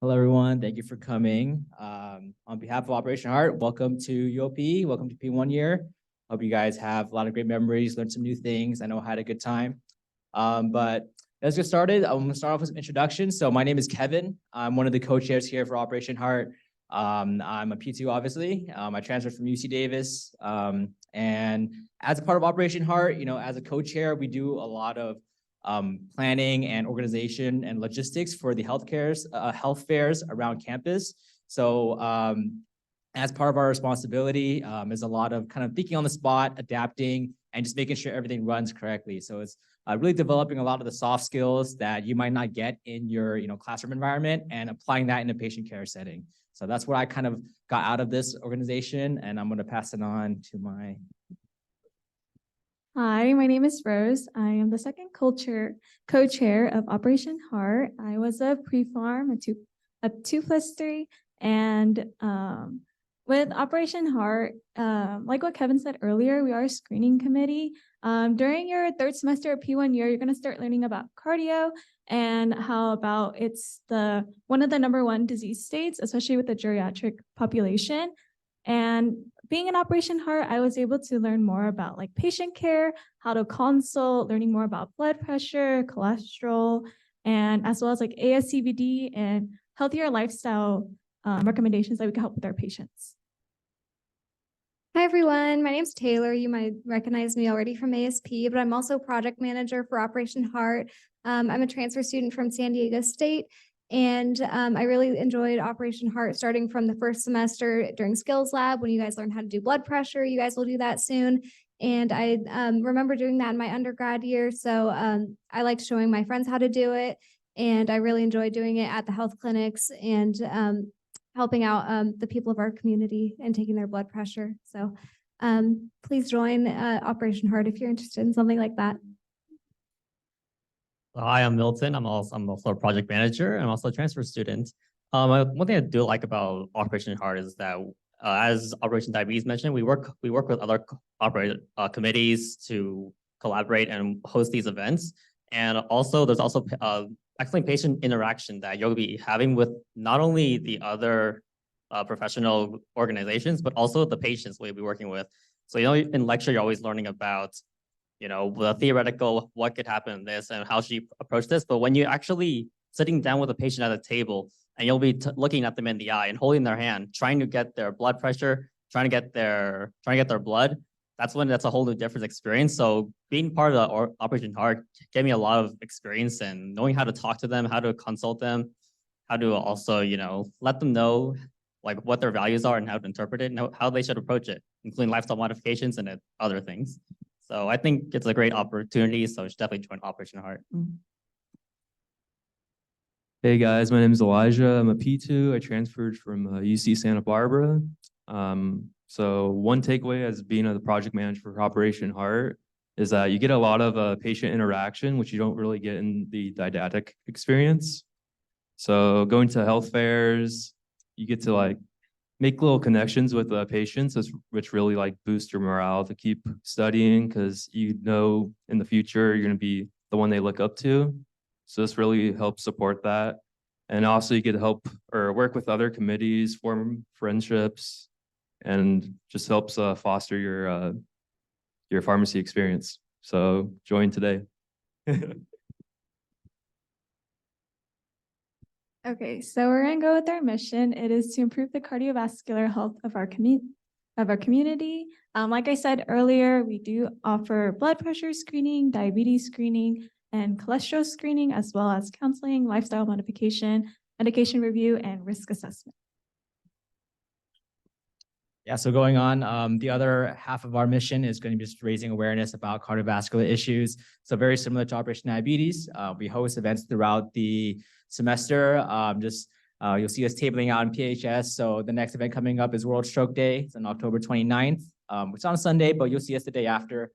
Hello, everyone. Thank you for coming. On behalf of Operation Heart, welcome to UOP. Welcome to P1 year. Hope you guys have a lot of great memories, learned some new things. I know I had a good time. But let's get started. I'm gonna start off with some introductions. So my name is Kevin. I'm one of the co-chairs here for Operation Heart. I'm a P2, obviously. I transferred from UC Davis. And as a part of Operation Heart, you know, as a co-chair, we do a lot of planning and organization and logistics for the health fairs around campus. So as part of our responsibility is a lot of kind of thinking on the spot, adapting, and just making sure everything runs correctly. So it's really developing a lot of the soft skills that you might not get in your classroom environment and applying that in a patient care setting. So that's what I kind of got out of this organization, and I'm going to pass it on to my... Hi, my name is Rose. I am the second co-chair of Operation Heart. I was a pre-pharm, a 2+3, and with Operation Heart, like what Kevin said earlier, we are a screening committee. During your third semester of P1 year, you're going to start learning about cardio and how about it's one of the #1 disease states, especially with the geriatric population. And being in Operation Heart, I was able to learn more about like patient care, how to consult, learning more about blood pressure, cholesterol, and as well as like ASCVD and healthier lifestyle recommendations that we can help with our patients. Hi, everyone. My name's Taylor. You might recognize me already from ASP, but I'm also project manager for Operation Heart. I'm a transfer student from San Diego State. And I really enjoyed Operation Heart starting from the first semester during Skills Lab when you guys learned how to do blood pressure. You guys will do that soon. And I remember doing that in my undergrad year. So I liked showing my friends how to do it. And I really enjoyed doing it at the health clinics and helping out the people of our community and taking their blood pressure. So please join Operation Heart if you're interested in something like that. Hi, I'm Milton. I'm also a project manager and I'm also a transfer student. One thing I do like about Operation Heart is that as Operation Diabetes mentioned, we work with other committees to collaborate and host these events. And also there's also excellent patient interaction that you'll be having with not only the other professional organizations, but also the patients we'll be working with. So, in lecture, you're always learning about the theoretical, what could happen in this and how should you approach this. But when you're actually sitting down with a patient at a table and you'll be looking at them in the eye and holding their hand, trying to get their blood pressure, trying to get their blood, that's a whole new different experience. So being part of the Operation Heart gave me a lot of experience and knowing how to talk to them, how to consult them, how to also, let them know like what their values are and how to interpret it and how they should approach it, including lifestyle modifications and other things. So I think it's a great opportunity. So it's definitely join Operation Heart. Hey guys, my name is Elijah. I'm a P2. I transferred from UC Santa Barbara. So one takeaway as being the project manager for Operation Heart is that you get a lot of patient interaction, which you don't really get in the didactic experience. So going to health fairs, you get to make little connections with patients, which really boost your morale to keep studying because in the future you're going to be the one they look up to. So this really helps support that. And also you get to help or work with other committees, form friendships, and just helps foster your pharmacy experience. So join today. Okay, so we're gonna go with our mission. It is to improve the cardiovascular health of our of our community. Like I said earlier, we do offer blood pressure screening, diabetes screening, and cholesterol screening, as well as counseling, lifestyle modification, medication review, and risk assessment. Yeah, so going on, the other half of our mission is going to be just raising awareness about cardiovascular issues. So very similar to Operation Diabetes, we host events throughout the semester. You'll see us tabling out in PHS. So the next event coming up is World Stroke Day. It's on October 29th. It's on a Sunday, but you'll see us the day after.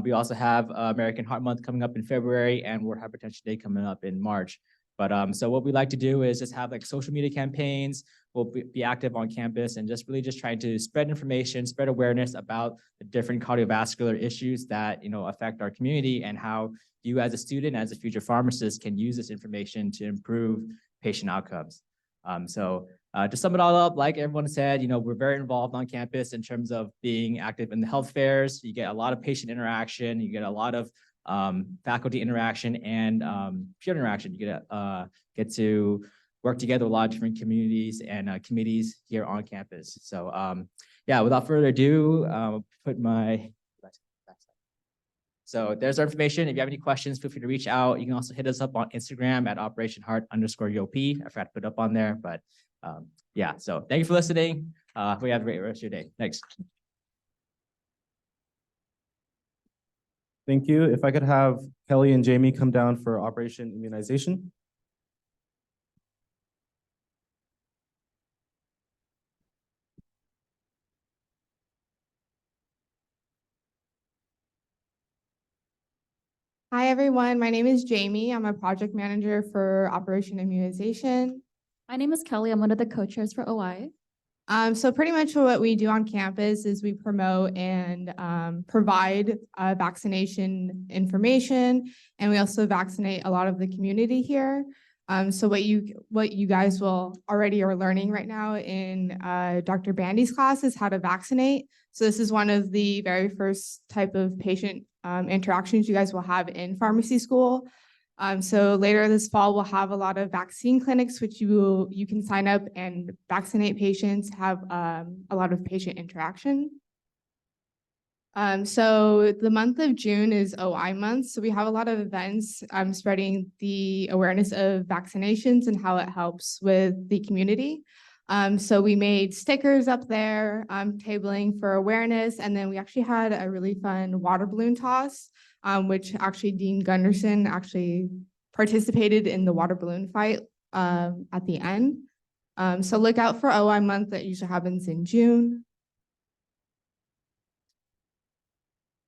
We also have American Heart Month coming up in February and World Hypertension Day coming up in March. But so what we like to do is just have like social media campaigns. We'll be active on campus and just trying to spread information, spread awareness about the different cardiovascular issues that affect our community and how you as a student, as a future pharmacist, can use this information to improve patient outcomes. To sum it all up, like everyone said, we're very involved on campus in terms of being active in the health fairs. You get a lot of patient interaction. You get a lot of faculty interaction and peer interaction. You get to work together with a lot of different communities and committees here on campus. So yeah, without further ado, so there's our information. If you have any questions, feel free to reach out. You can also hit us up on Instagram at @OperationHeart_UOP. I forgot to put up on there, but yeah. So thank you for listening. Hope you have a great rest of your day. Thanks. Thank you. If I could have Kelly and Jamie come down for Operation Immunization. Hi, everyone. My name is Jamie. I'm a project manager for Operation Immunization. My name is Kelly. I'm one of the co-chairs for OI. So pretty much what we do on campus is we promote and provide vaccination information, and we also vaccinate a lot of the community here. So what you guys will already are learning right now in Dr. Bandy's class is how to vaccinate. So this is one of the very first type of patient interactions you guys will have in pharmacy school. So later this fall, we'll have a lot of vaccine clinics, which you can sign up and vaccinate patients, have a lot of patient interaction. So the month of June is OI month. So we have a lot of events spreading the awareness of vaccinations and how it helps with the community. So we made stickers up there, tabling for awareness. And then we actually had a really fun water balloon toss, which actually Dean Gunderson actually participated in the water balloon fight at the end. So look out for OI month. That usually happens in June.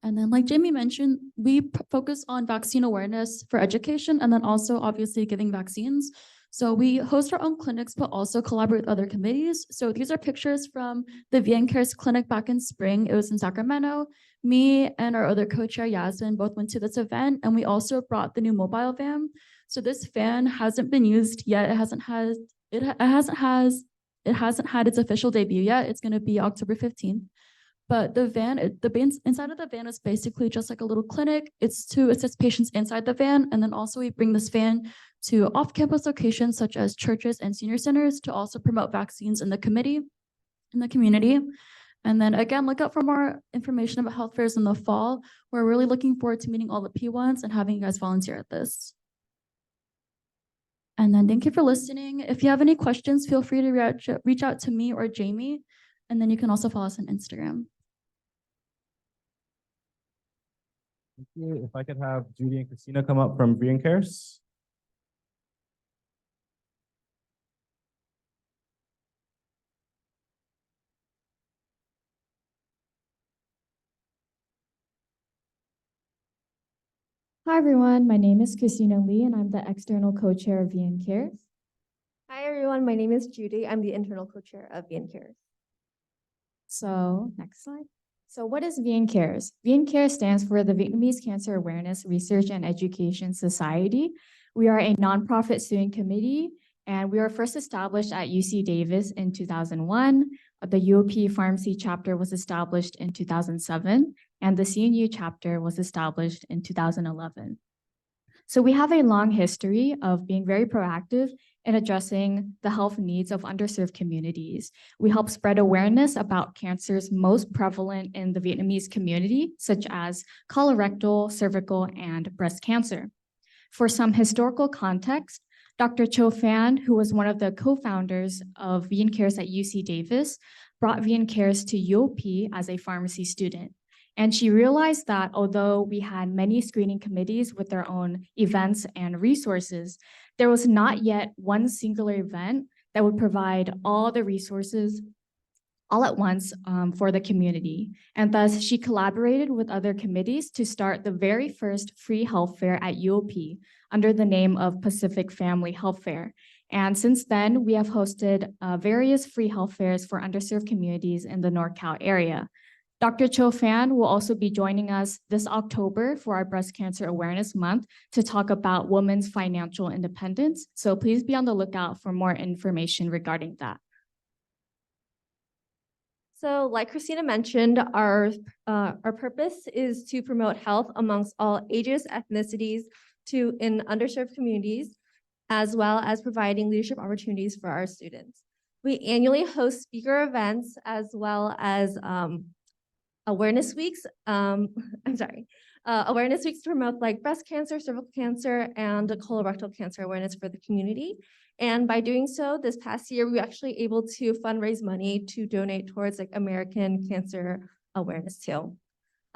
And then like Jamie mentioned, we focus on vaccine awareness for education and then also obviously giving vaccines. So we host our own clinics, but also collaborate with other committees. So these are pictures from the VNCares clinic back in spring. It was in Sacramento. Me and our other co-chair Yasmin both went to this event, and we also brought the new mobile van. So this van hasn't been used yet. It hasn't had its official debut yet. It's going to be October 15th. But the van inside of the van is basically just like a little clinic. It says patients inside the van, and then also we bring this van to off-campus locations such as churches and senior centers to also promote vaccines in the community. And then again, look out for more information about health fairs in the fall. We're really looking forward to meeting all the P1s and having you guys volunteer at this. And then thank you for listening. If you have any questions, feel free to reach out to me or Jamie. And then you can also follow us on Instagram. Thank you. If I could have Judy and Christina come up from VNCares. Hi, everyone. My name is Christina Lee, and I'm the external co-chair of VNCares. Hi, everyone. My name is Judy. I'm the internal co-chair of VNCares. So next slide. So what is VNCares? VNCares stands for the Vietnamese Cancer Awareness, Research, and Education Society. We are a nonprofit steering committee, and we were first established at UC Davis in 2001. The UOP Pharmacy chapter was established in 2007, and the CNU chapter was established in 2011. So we have a long history of being very proactive in addressing the health needs of underserved communities. We help spread awareness about cancers most prevalent in the Vietnamese community, such as colorectal, cervical, and breast cancer. For some historical context, Dr. Cho Phan, who was one of the co-founders of VNCares at UC Davis, brought VNCares to UOP as a pharmacy student. And she realized that although we had many screening committees with their own events and resources, there was not yet one singular event that would provide all the resources all at once for the community. And thus she collaborated with other committees to start the very first free health fair at UOP under the name of Pacific Family Health Fair. And since then, we have hosted various free health fairs for underserved communities in the NorCal area. Dr. Cho Phan will also be joining us this October for our Breast Cancer Awareness Month to talk about women's financial independence. So please be on the lookout for more information regarding that. So like Christina mentioned, our purpose is to promote health amongst all ages, ethnicities in underserved communities, as well as providing leadership opportunities for our students. We annually host speaker events as well as awareness weeks. Awareness weeks to promote like breast cancer, cervical cancer, and colorectal cancer awareness for the community. And by doing so, this past year, we were actually able to fundraise money to donate towards like American Cancer Awareness too.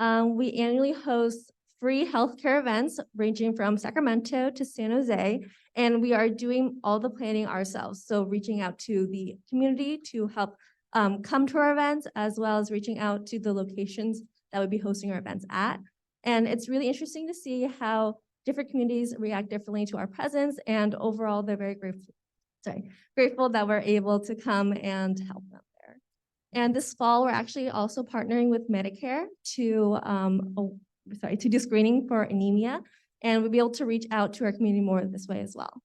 We annually host free healthcare events ranging from Sacramento to San Jose, and we are doing all the planning ourselves. So reaching out to the community to help come to our events, as well as reaching out to the locations that would be hosting our events at. And it's really interesting to see how different communities react differently to our presence, and overall, they're very grateful that we're able to come and help them there. And this fall, we're actually also partnering with Medicare to do screening for anemia, and we'll be able to reach out to our community more this way as well.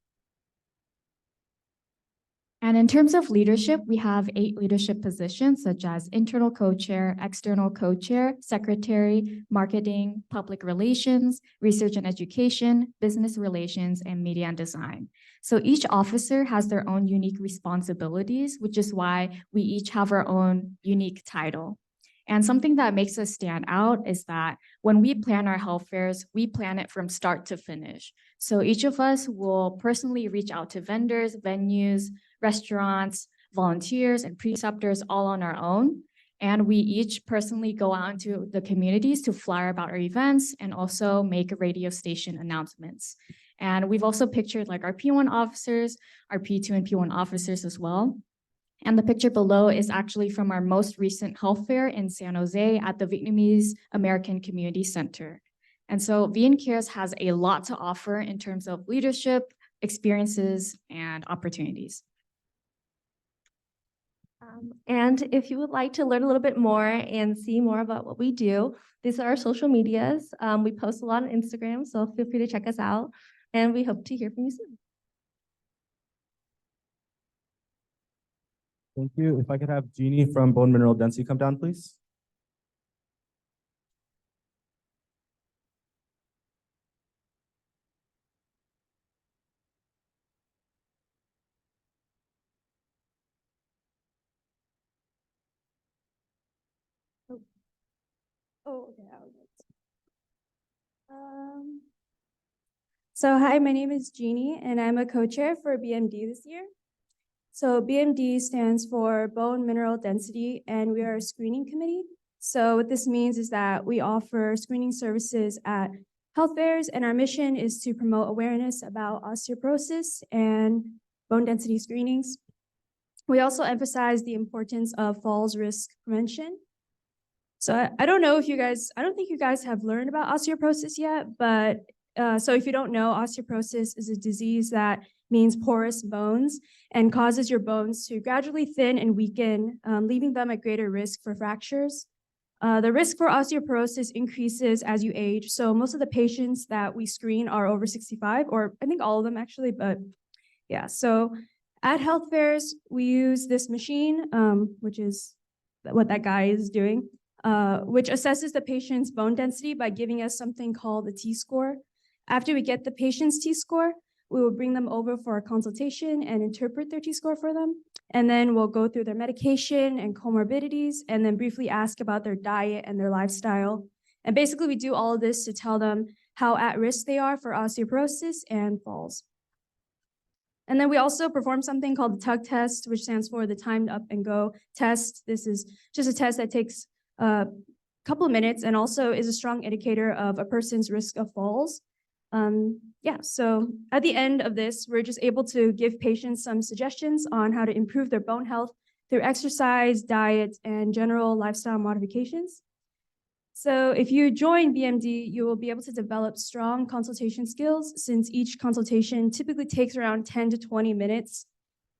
And in terms of leadership, we have 8 leadership positions such as internal co-chair, external co-chair, secretary, marketing, public relations, research and education, business relations, and media and design. So each officer has their own unique responsibilities, which is why we each have our own unique title. And something that makes us stand out is that when we plan our health fairs, we plan it from start to finish. So each of us will personally reach out to vendors, venues, restaurants, volunteers, and preceptors all on our own. And we each personally go out into the communities to flyer about our events and also make radio station announcements. And we've also pictured like our P1 officers, our P2 and P1 officers as well. And the picture below is actually from our most recent health fair in San Jose at the Vietnamese American Community Center. And so VNCares has a lot to offer in terms of leadership, experiences, and opportunities. And if you would like to learn a little bit more and see more about what we do, these are our social medias. We post a lot on Instagram, so feel free to check us out. And we hope to hear from you soon. Thank you. If I could have Jeannie from Bone Mineral Density come down, please. So hi, my name is Jeannie, and I'm a co-chair for BMD this year. So BMD stands for Bone Mineral Density, and we are a screening committee. So what this means is that we offer screening services at health fairs, and our mission is to promote awareness about osteoporosis and bone density screenings. We also emphasize the importance of falls risk prevention. So I don't know if you guys, I don't think you guys have learned about osteoporosis yet, but so if you don't know, osteoporosis is a disease that means porous bones and causes your bones to gradually thin and weaken, leaving them at greater risk for fractures. The risk for osteoporosis increases as you age. So most of the patients that we screen are over 65, or I think all of them actually, but yeah. So at health fairs, we use this machine, which is what that guy is doing, which assesses the patient's bone density by giving us something called the T-score. After we get the patient's T-score, we will bring them over for a consultation and interpret their T-score for them. And then we'll go through their medication and comorbidities, and then briefly ask about their diet and their lifestyle. And basically, we do all of this to tell them how at risk they are for osteoporosis and falls. And then we also perform something called the TUG test, which stands for the timed up and go test. This is just a test that takes a couple of minutes and also is a strong indicator of a person's risk of falls. So at the end of this, we're just able to give patients some suggestions on how to improve their bone health through exercise, diet, and general lifestyle modifications. So if you join BMD, you will be able to develop strong consultation skills, since each consultation typically takes around 10 to 20 minutes.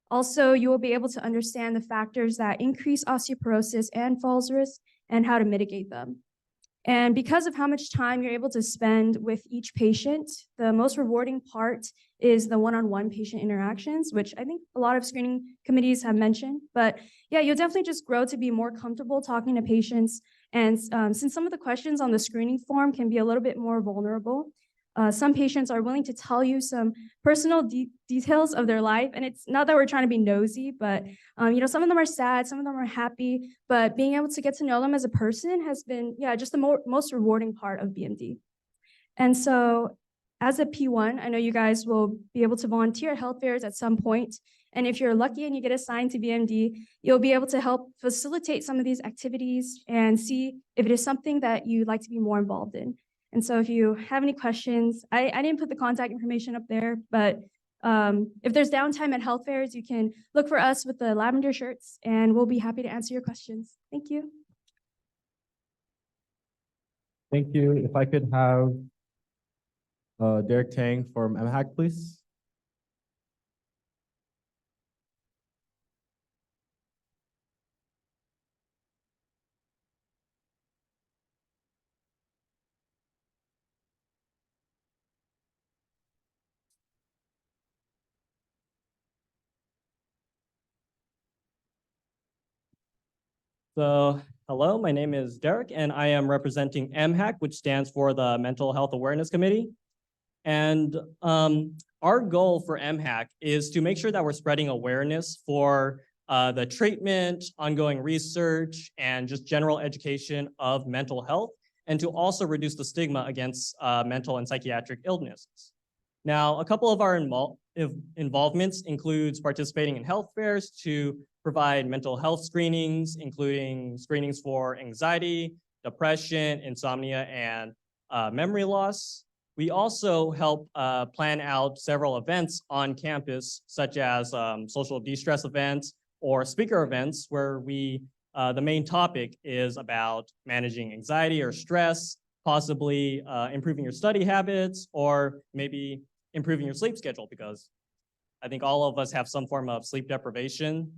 Also, you will be able to understand the factors that increase osteoporosis and falls risk and how to mitigate them. And because of how much time you're able to spend with each patient, the most rewarding part is the one-on-one patient interactions, which I think a lot of screening committees have mentioned. But yeah, you'll definitely just grow to be more comfortable talking to patients. And since some of the questions on the screening form can be a little bit more vulnerable, some patients are willing to tell you some personal details of their life. And it's not that we're trying to be nosy, but some of them are sad, some of them are happy, but being able to get to know them as a person has been, just the most rewarding part of BMD. And so as a P1, I know you guys will be able to volunteer at health fairs at some point. And if you're lucky and you get assigned to BMD, you'll be able to help facilitate some of these activities and see if it is something that you'd like to be more involved in. And so if you have any questions, I didn't put the contact information up there, but if there's downtime at health fairs, you can look for us with the lavender shirts, and we'll be happy to answer your questions. Thank you. Thank you. If I could have Derek Tang from MHAC, please. So, hello, my name is Derek, and I am representing MHAC, which stands for the Mental Health Awareness Committee. And our goal for MHAC is to make sure that we're spreading awareness for the treatment, ongoing research, and just general education of mental health, and to also reduce the stigma against mental and psychiatric illnesses. Now, a couple of our involvements includes participating in health fairs to provide mental health screenings, including screenings for anxiety, depression, insomnia, and memory loss. We also help plan out several events on campus, such as social de-stress events or speaker events, where the main topic is about managing anxiety or stress, possibly improving your study habits, or maybe improving your sleep schedule, because I think all of us have some form of sleep deprivation.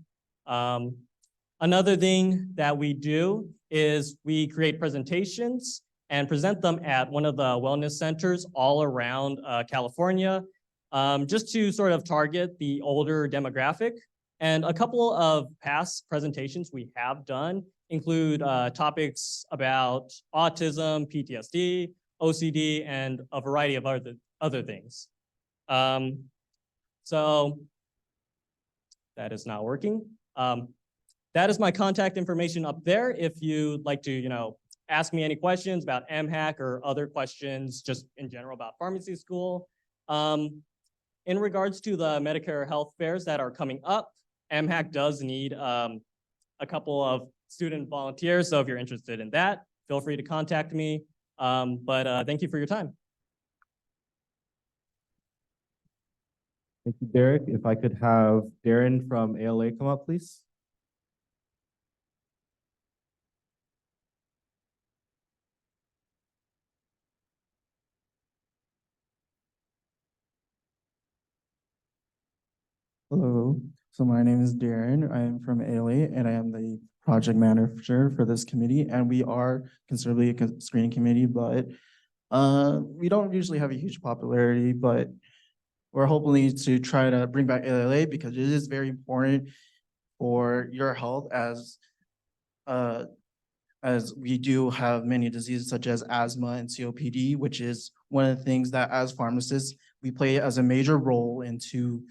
Another thing that we do is we create presentations and present them at one of the wellness centers all around California, just to sort of target the older demographic. And a couple of past presentations we have done include topics about autism, PTSD, OCD, and a variety of other things. So that is not working. That is my contact information up there. If you'd like to, ask me any questions about MHAC or other questions just in general about pharmacy school. In regards to the Medicare health fairs that are coming up, MHAC does need a couple of student volunteers. So if you're interested in that, feel free to contact me. But thank you for your time. Thank you, Derek. If I could have Darren from ALA come up, please. Hello, so my name is Darren. I am from ALA and I am the project manager for this committee. And we are considerably a screening committee, but we don't usually have a huge popularity, but we're hoping to try to bring back ALA because it is very important for your health as a as we do have many diseases such as asthma and COPD, which is one of the things that as pharmacists, we play as a major role into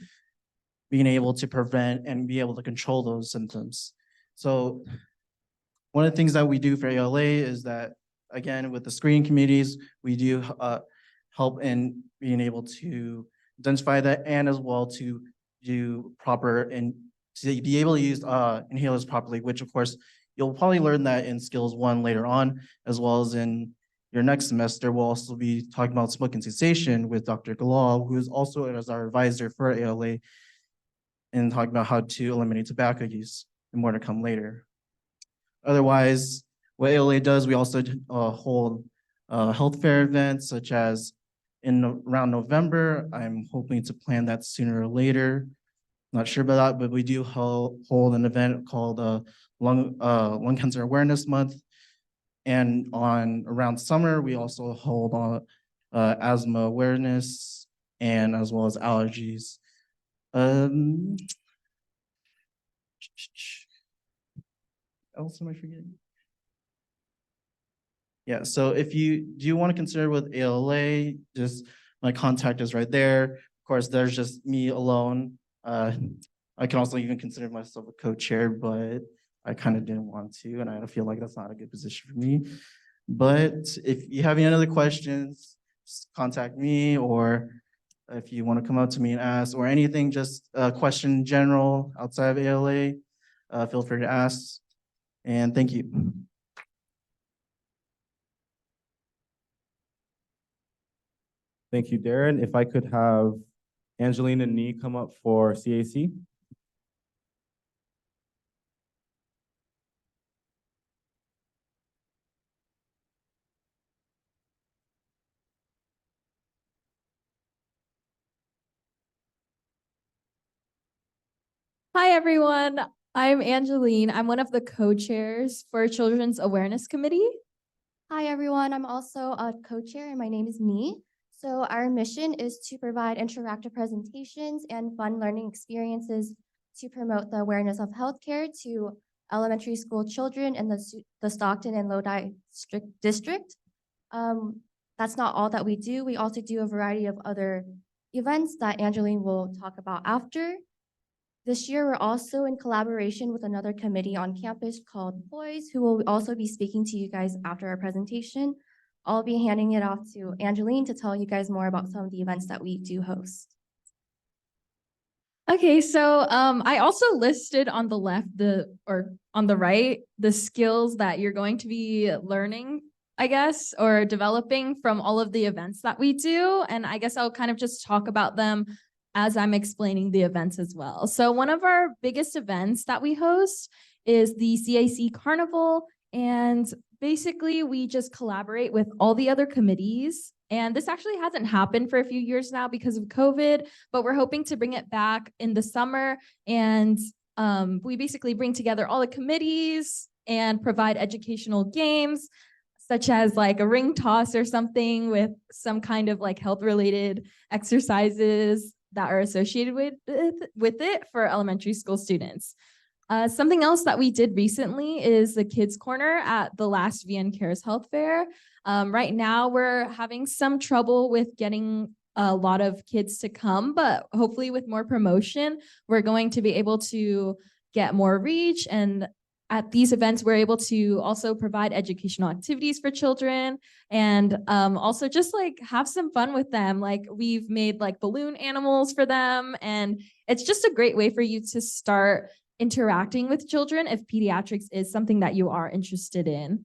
being able to prevent and be able to control those symptoms. So one of the things that we do for ALA is that, again, with the screening committees, we do help in being able to identify that and as well to do proper and to be able to use inhalers properly, which of course, you'll probably learn that in Skills 1 later on, as well as in your next semester. We'll also be talking about smoking cessation with Dr. Galal, who is also as our advisor for ALA, and talking about how to eliminate tobacco use, and more to come later. Otherwise, what ALA does, we also hold health fair events, such as around November. I'm hoping to plan that sooner or later. Not sure about that, but we do hold an event called Lung Cancer Awareness Month. And around summer, we also hold asthma awareness and as well as allergies. Else am I forgetting? Yeah, so if you do want to consider with ALA, just my contact is right there. Of course, there's just me alone. I can also even consider myself a co-chair, but I kind of didn't want to, and I feel like that's not a good position for me. But if you have any other questions, just contact me, or if you want to come up to me and ask, or anything, just a question in general outside of ALA, feel free to ask. And thank you. Thank you, Darren. If I could have Angelina and Nee come up for CAC. Hi, everyone. I'm Angeline. I'm one of the co-chairs for Children's Awareness Committee. Hi, everyone. I'm also a co-chair, and my name is Nee. So our mission is to provide interactive presentations and fun learning experiences to promote the awareness of healthcare to elementary school children in the Stockton and Lodi district. That's not all that we do. We also do a variety of other events that Angeline will talk about after. This year, we're also in collaboration with another committee on campus called POYSE, who will also be speaking to you guys after our presentation. I'll be handing it off to Angeline to tell you guys more about some of the events that we do host. Okay, so I also listed on the left or on the right the skills that you're going to be learning, I guess, or developing from all of the events that we do. And I guess I'll kind of just talk about them as I'm explaining the events as well. So one of our biggest events that we host is the CAC Carnival. And basically, we just collaborate with all the other committees. And this actually hasn't happened for a few years now because of COVID, but we're hoping to bring it back in the summer. And we basically bring together all the committees and provide educational games, such as like a ring toss or something with some kind of like health-related exercises that are associated with it for elementary school students. Something else that we did recently is the Kids Corner at the last VNCares Health Fair. Right now, we're having some trouble with getting a lot of kids to come, but hopefully with more promotion, we're going to be able to get more reach. And at these events, we're able to also provide educational activities for children and also just like have some fun with them. Like we've made like balloon animals for them. And it's just a great way for you to start interacting with children if pediatrics is something that you are interested in.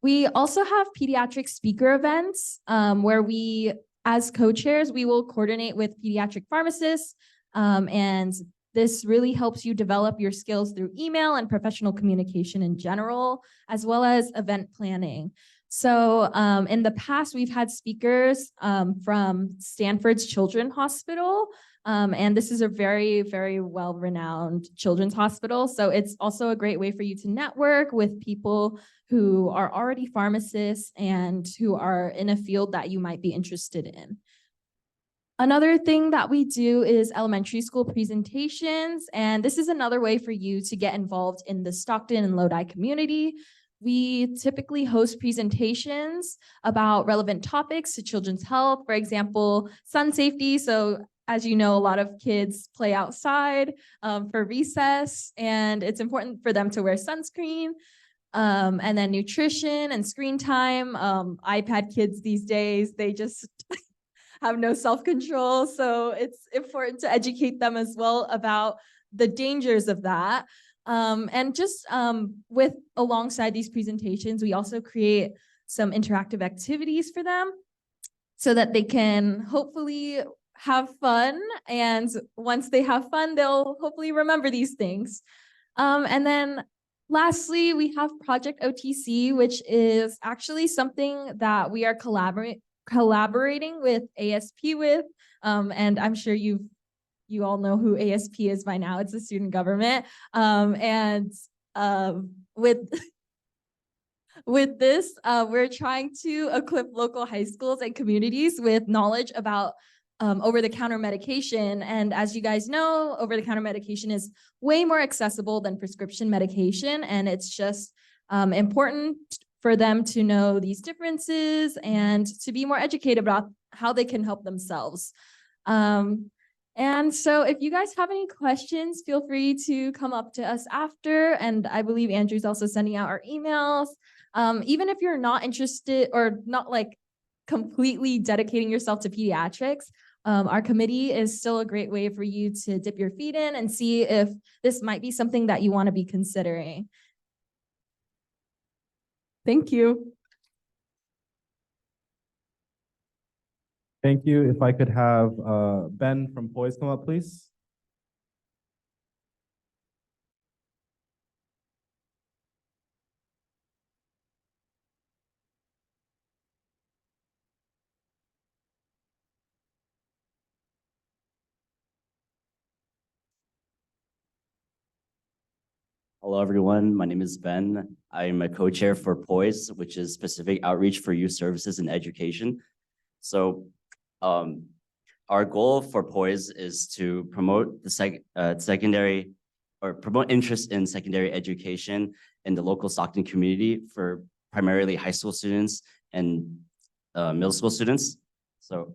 We also have pediatric speaker events where we, as co-chairs, we will coordinate with pediatric pharmacists, and this really helps you develop your skills through email and professional communication in general, as well as event planning. So in the past, we've had speakers from Stanford's Children's Hospital, and this is a very, very well-renowned children's hospital. So it's also a great way for you to network with people who are already pharmacists and who are in a field that you might be interested in. Another thing that we do is elementary school presentations, and this is another way for you to get involved in the Stockton and Lodi community. we typically host presentations about relevant topics to children's health, for example, sun safety. So as you know, a lot of kids play outside for recess, and it's important for them to wear sunscreen. And then nutrition and screen time. iPad kids these days, they just have no self-control. So it's important to educate them as well about the dangers of that. And just with alongside these presentations, we also create some interactive activities for them so that they can hopefully have fun. And once they have fun, they'll hopefully remember these things. And then lastly, we have Project OTC, which is actually something that we are collaborating with ASP with. And I'm sure you all know who ASP is by now. It's the student government. With this, we're trying to equip local high schools and communities with knowledge about over-the-counter medication. And as you guys know, over-the-counter medication is way more accessible than prescription medication. And it's just important for them to know these differences and to be more educated about how they can help themselves. And so if you guys have any questions, feel free to come up to us after. And I believe Andrew's also sending out our emails. Even if you're not interested or not like completely dedicating yourself to pediatrics, our committee is still a great way for you to dip your feet in and see if this might be something that you want to be considering. Thank you. Thank you. If I could have Ben from POYSE come up, please. Hello, everyone. My name is Ben. I'm a co-chair for POYSE, which is Specific Outreach for Youth Services and Education. So our goal for POYSE is to promote the promote interest in secondary education in the local Stockton community for primarily high school students and middle school students. So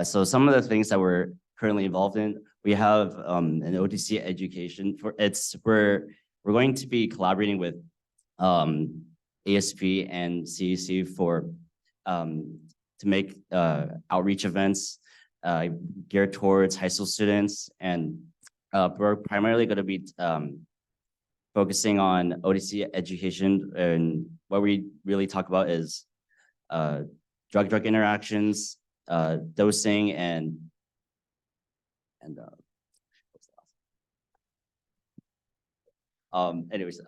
some of the things that we're currently involved in, we have an OTC education we're going to be collaborating with ASP and CEC for to make outreach events geared towards high school students, and we're primarily going to be focusing on OTC education, and what we really talk about is drug interactions, dosing, and anyways,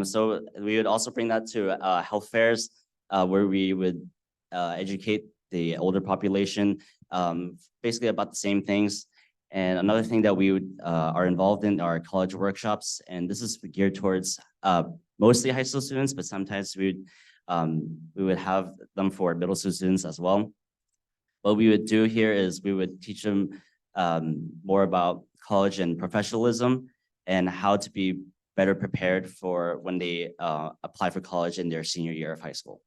so we would also bring that to health fairs where we would educate the older population basically about the same things. And another thing that we would are involved in are college workshops, and this is geared towards mostly high school students, but sometimes we would have them for middle school students as well. What we would do here is we would teach them more about college and professionalism and how to be better prepared for when they apply for college in their senior year of high school.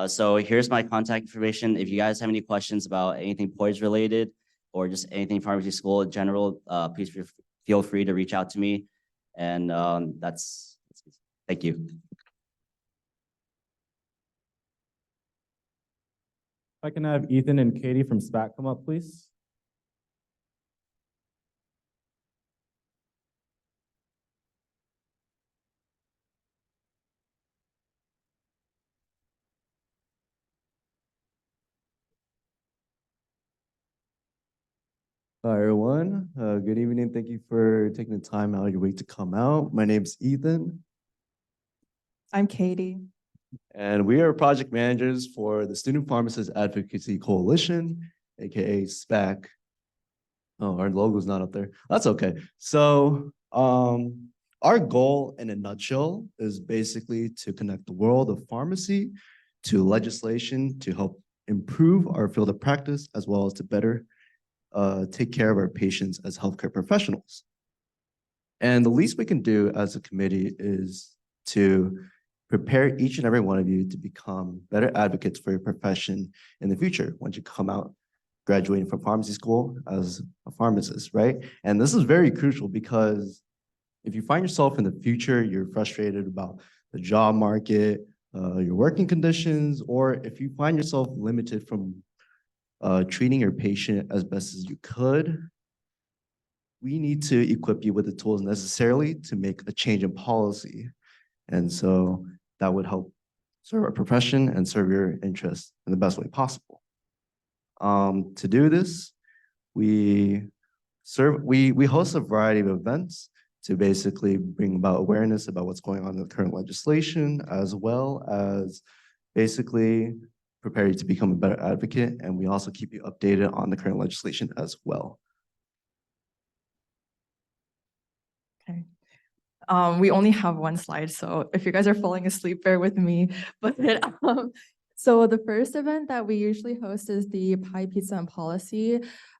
So here's my contact information. If you guys have any questions about anything POYSE related or just anything pharmacy school in general, please feel free to reach out to me. And thank you. If I can have Ethan and Katie from SPAC come up, please. Hi, everyone. Good evening. Thank you for taking the time out of your week to come out. My name's Ethan. I'm Katie. And we are project managers for the Student Pharmacists Advocacy Coalition, aka SPAC. Oh, our logo's not up there. That's okay. So our goal in a nutshell is basically to connect the world of pharmacy to legislation to help improve our field of practice, as well as to better take care of our patients as healthcare professionals. And the least we can do as a committee is to prepare each and every one of you to become better advocates for your profession in the future once you come out graduating from pharmacy school as a pharmacist, right? And this is very crucial because if you find yourself in the future, you're frustrated about the job market, your working conditions, or if you find yourself limited from treating your patient as best as you could, we need to equip you with the tools necessarily to make a change in policy. And so that would help serve our profession and serve your interests in the best way possible. To do this, we host a variety of events to basically bring about awareness about what's going on in the current legislation, as well as basically prepare you to become a better advocate. And we also keep you updated on the current legislation as well. Okay. We only have one slide, so if you guys are falling asleep, bear with me. But so the first event that we usually host is the Pie Pizza and Policy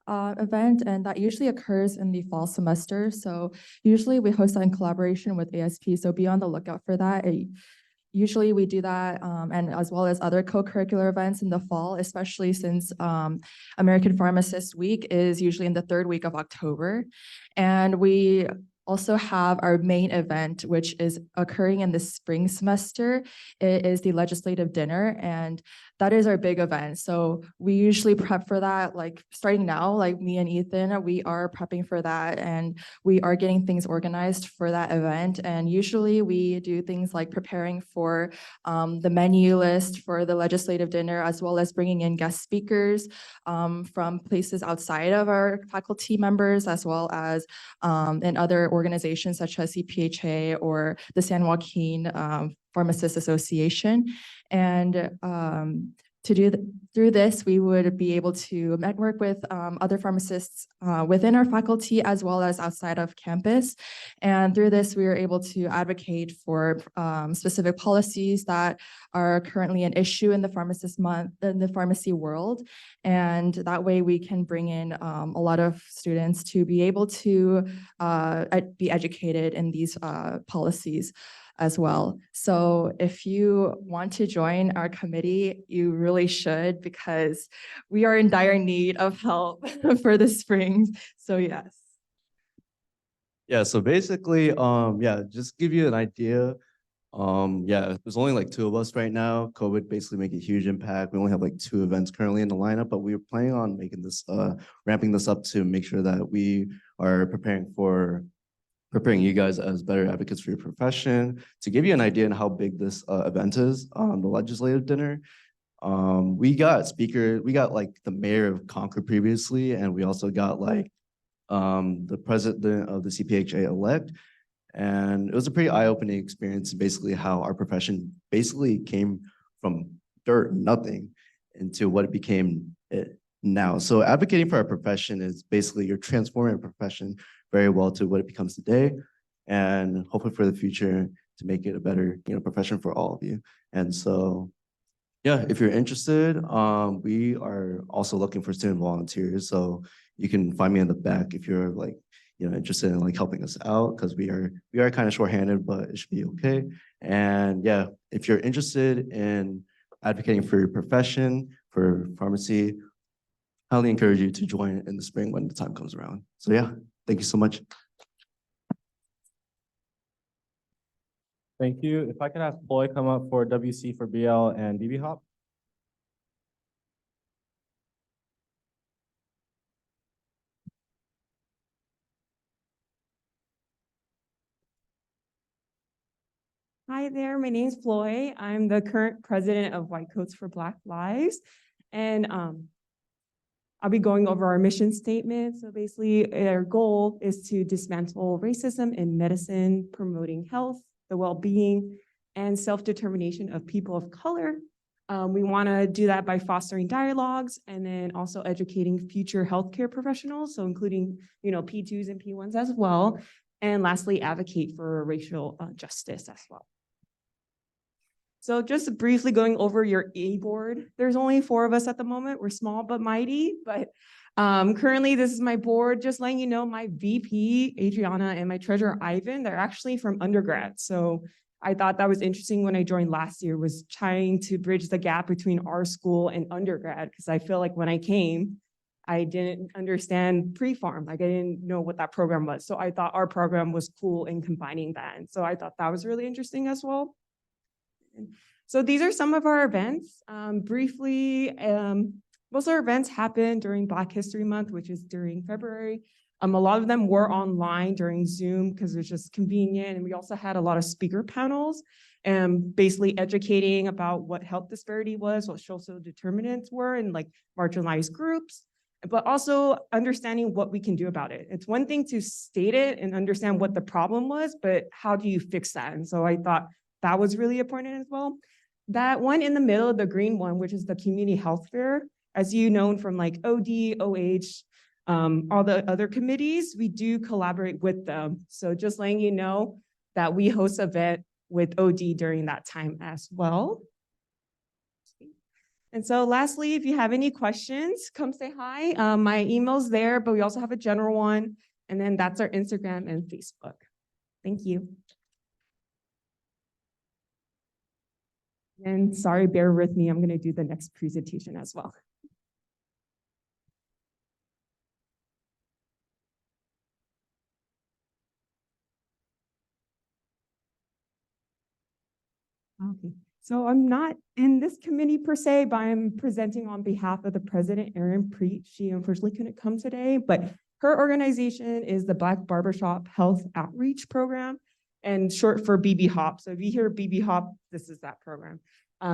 event, and that usually occurs in the fall semester. So usually we host that in collaboration with ASP, so be on the lookout for that. Usually we do that and as well as other co-curricular events in the fall, especially since American Pharmacist Week is usually in the third week of October. And we also have our main event, which is occurring in the spring semester. It is the legislative dinner, and that is our big event. So we usually prep for that, like starting now, like me and Ethan, we are prepping for that, and we are getting things organized for that event. And usually we do things like preparing for the menu list for the legislative dinner, as well as bringing in guest speakers from places outside of our faculty members, as well as in other organizations such as CPHA or the San Joaquin Pharmacists Association. And through this, we would be able to network with other pharmacists within our faculty as well as outside of campus. And through this, we are able to advocate for specific policies that are currently an issue in the pharmacy world. And that way we can bring in a lot of students to be able to be educated in these policies as well. So if you want to join our committee, you really should, because we are in dire need of help for the spring. So yes. Yeah, so basically, just give you an idea. There's only like 2 of us right now. COVID basically making a huge impact. We only have like 2 events currently in the lineup, but we were planning on making this, ramping this up to make sure that we are preparing you guys as better advocates for your profession. To give you an idea on how big this event is, the legislative dinner, we got like the mayor of Concord previously, and we also got like the president of the CPHA elect. And it was a pretty eye-opening experience, basically how our profession basically came from dirt, nothing, into what it became now. So advocating for our profession is basically you're transforming a profession very well to what it becomes today, and hopefully for the future to make it a better, profession for all of you. And so, yeah, if you're interested, we are also looking for student volunteers. So you can find me in the back if you're like, interested in like helping us out, because we are kind of shorthanded, but it should be okay. And yeah, if you're interested in advocating for your profession, for pharmacy, highly encourage you to join in the spring when the time comes around. So yeah, thank you so much. Thank you. If I could have Ploy come up for WC for BL and BBHOP. Hi there, my name is Floy. I'm the current president of White Coats for Black Lives. And I'll be going over our mission statement. So basically, our goal is to dismantle racism in medicine, promoting health, the well-being, and self-determination of people of color. We want to do that by fostering dialogues and then also educating future healthcare professionals, so including, P2s and P1s as well. And lastly, advocate for racial justice as well. So just briefly going over your A board, there's only 4 of us at the moment. We're small but mighty, but currently this is my board. Just letting you know, my VP, Adriana, and my treasurer, Ivan, they're actually from undergrad. So I thought that was interesting when I joined last year, was trying to bridge the gap between our school and undergrad, because I feel like when I came, I didn't understand pre-pharm. Like I didn't know what that program was. So I thought our program was cool in combining that. And so I thought that was really interesting as well. So these are some of our events. Briefly, most of our events happen during Black History Month, which is during February. A lot of them were online during Zoom because it's just convenient. And we also had a lot of speaker panels and basically educating about what health disparity was, what social determinants were, and like marginalized groups, but also understanding what we can do about it. It's one thing to state it and understand what the problem was, but how do you fix that? And so I thought that was really important as well. That one in the middle, the green one, which is the community health fair, as you know from like OD, OH, all the other committees, we do collaborate with them. So just letting you know that we host an event with OD during that time as well. And so lastly, if you have any questions, come say hi. My email's there, but we also have a general one. And then that's our Instagram and Facebook. Thank you. And sorry, bear with me. I'm going to do the next presentation as well. Okay, so I'm not in this committee per se, but I'm presenting on behalf of the president, Erin Preet. She unfortunately couldn't come today, but her organization is the Black Barbershop Health Outreach Program, and short for BBHOP. So if you hear BBHOP, this is that program.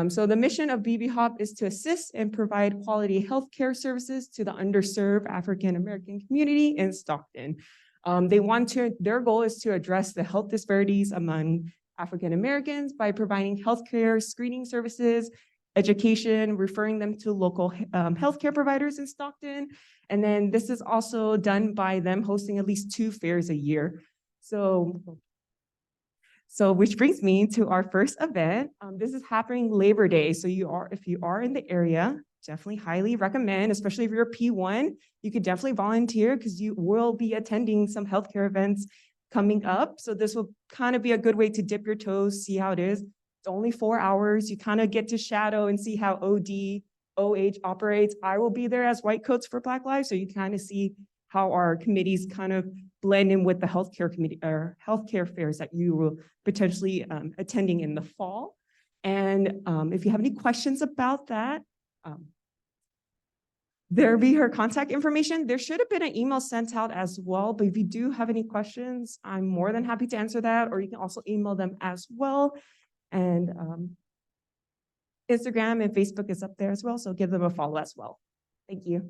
So the mission of BBHOP is to assist and provide quality healthcare services to the underserved African-American community in Stockton. Their goal is to address the health disparities among African Americans by providing healthcare screening services, education, referring them to local healthcare providers in Stockton. And then this is also done by them hosting at least 2 fairs a year. So which brings me to our first event. This is happening Labor Day. So if you are in the area, definitely highly recommend, especially if you're a P1, you could definitely volunteer because you will be attending some healthcare events coming up. So this will kind of be a good way to dip your toes, see how it is. It's only 4 hours. You kind of get to shadow and see how OD, OH operates. I will be there as White Coats for Black Lives. So you kind of see how our committees kind of blend in with the healthcare committee or healthcare fairs that you will potentially attending in the fall. And if you have any questions about that, there'll be her contact information. There should have been an email sent out as well, but if you do have any questions, I'm more than happy to answer that, or you can also email them as well. And Instagram and Facebook is up there as well, so give them a follow as well. Thank you.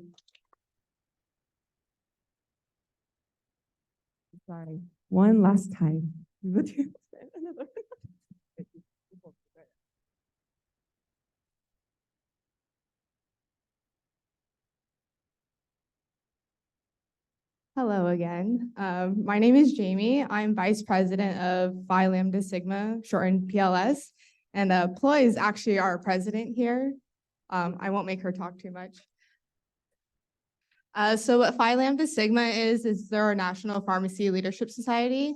Sorry, one last time. Hello again. My name is Jamie. I'm Vice President of Phi Lambda Sigma, shortened PLS. And Ploy is actually our president here. I won't make her talk too much. So what Phi Lambda Sigma is they're our National Pharmacy Leadership Society.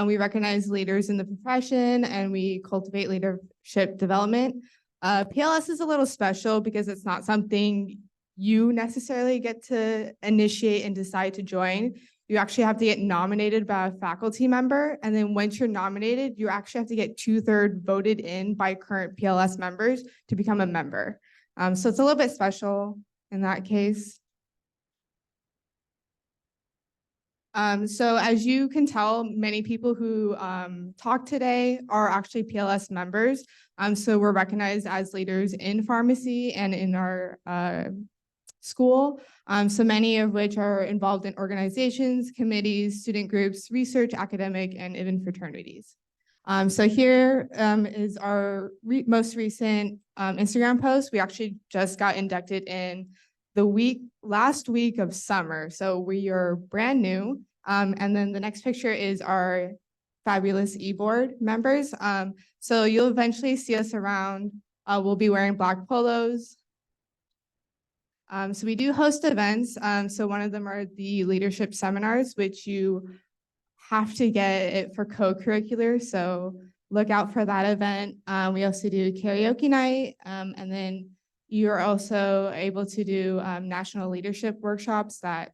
We recognize leaders in the profession and we cultivate leadership development. PLS is a little special because it's not something you necessarily get to initiate and decide to join. You actually have to get nominated by a faculty member. And then once you're nominated, you actually have to get 2/3 voted in by current PLS members to become a member. So it's a little bit special in that case. So as you can tell, many people who talk today are actually PLS members. So we're recognized as leaders in pharmacy and in our school. So many of which are involved in organizations, committees, student groups, research, academic, and even fraternities. So here is our most recent Instagram post. We actually just got inducted in the last week of summer. So we are brand new. And then the next picture is our fabulous e-board members. So you'll eventually see us around. We'll be wearing black polos. So we do host events. So one of them are the leadership seminars, which you have to get it for co-curricular. So look out for that event. We also do karaoke night. And then you're also able to do national leadership workshops that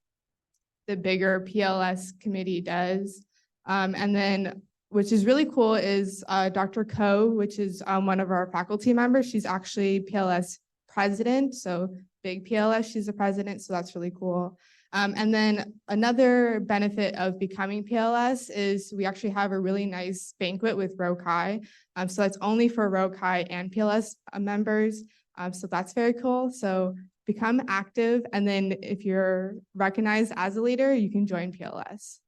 the bigger PLS committee does. And then, which is really cool, is Dr. Ko, which is one of our faculty members. She's actually PLS president. So big PLS, she's the president. So that's really cool. And then another benefit of becoming PLS is we actually have a really nice banquet with ROCI. So that's only for ROCI and PLS members. So that's very cool. So become active. And then if you're recognized as a leader, you can join PLS.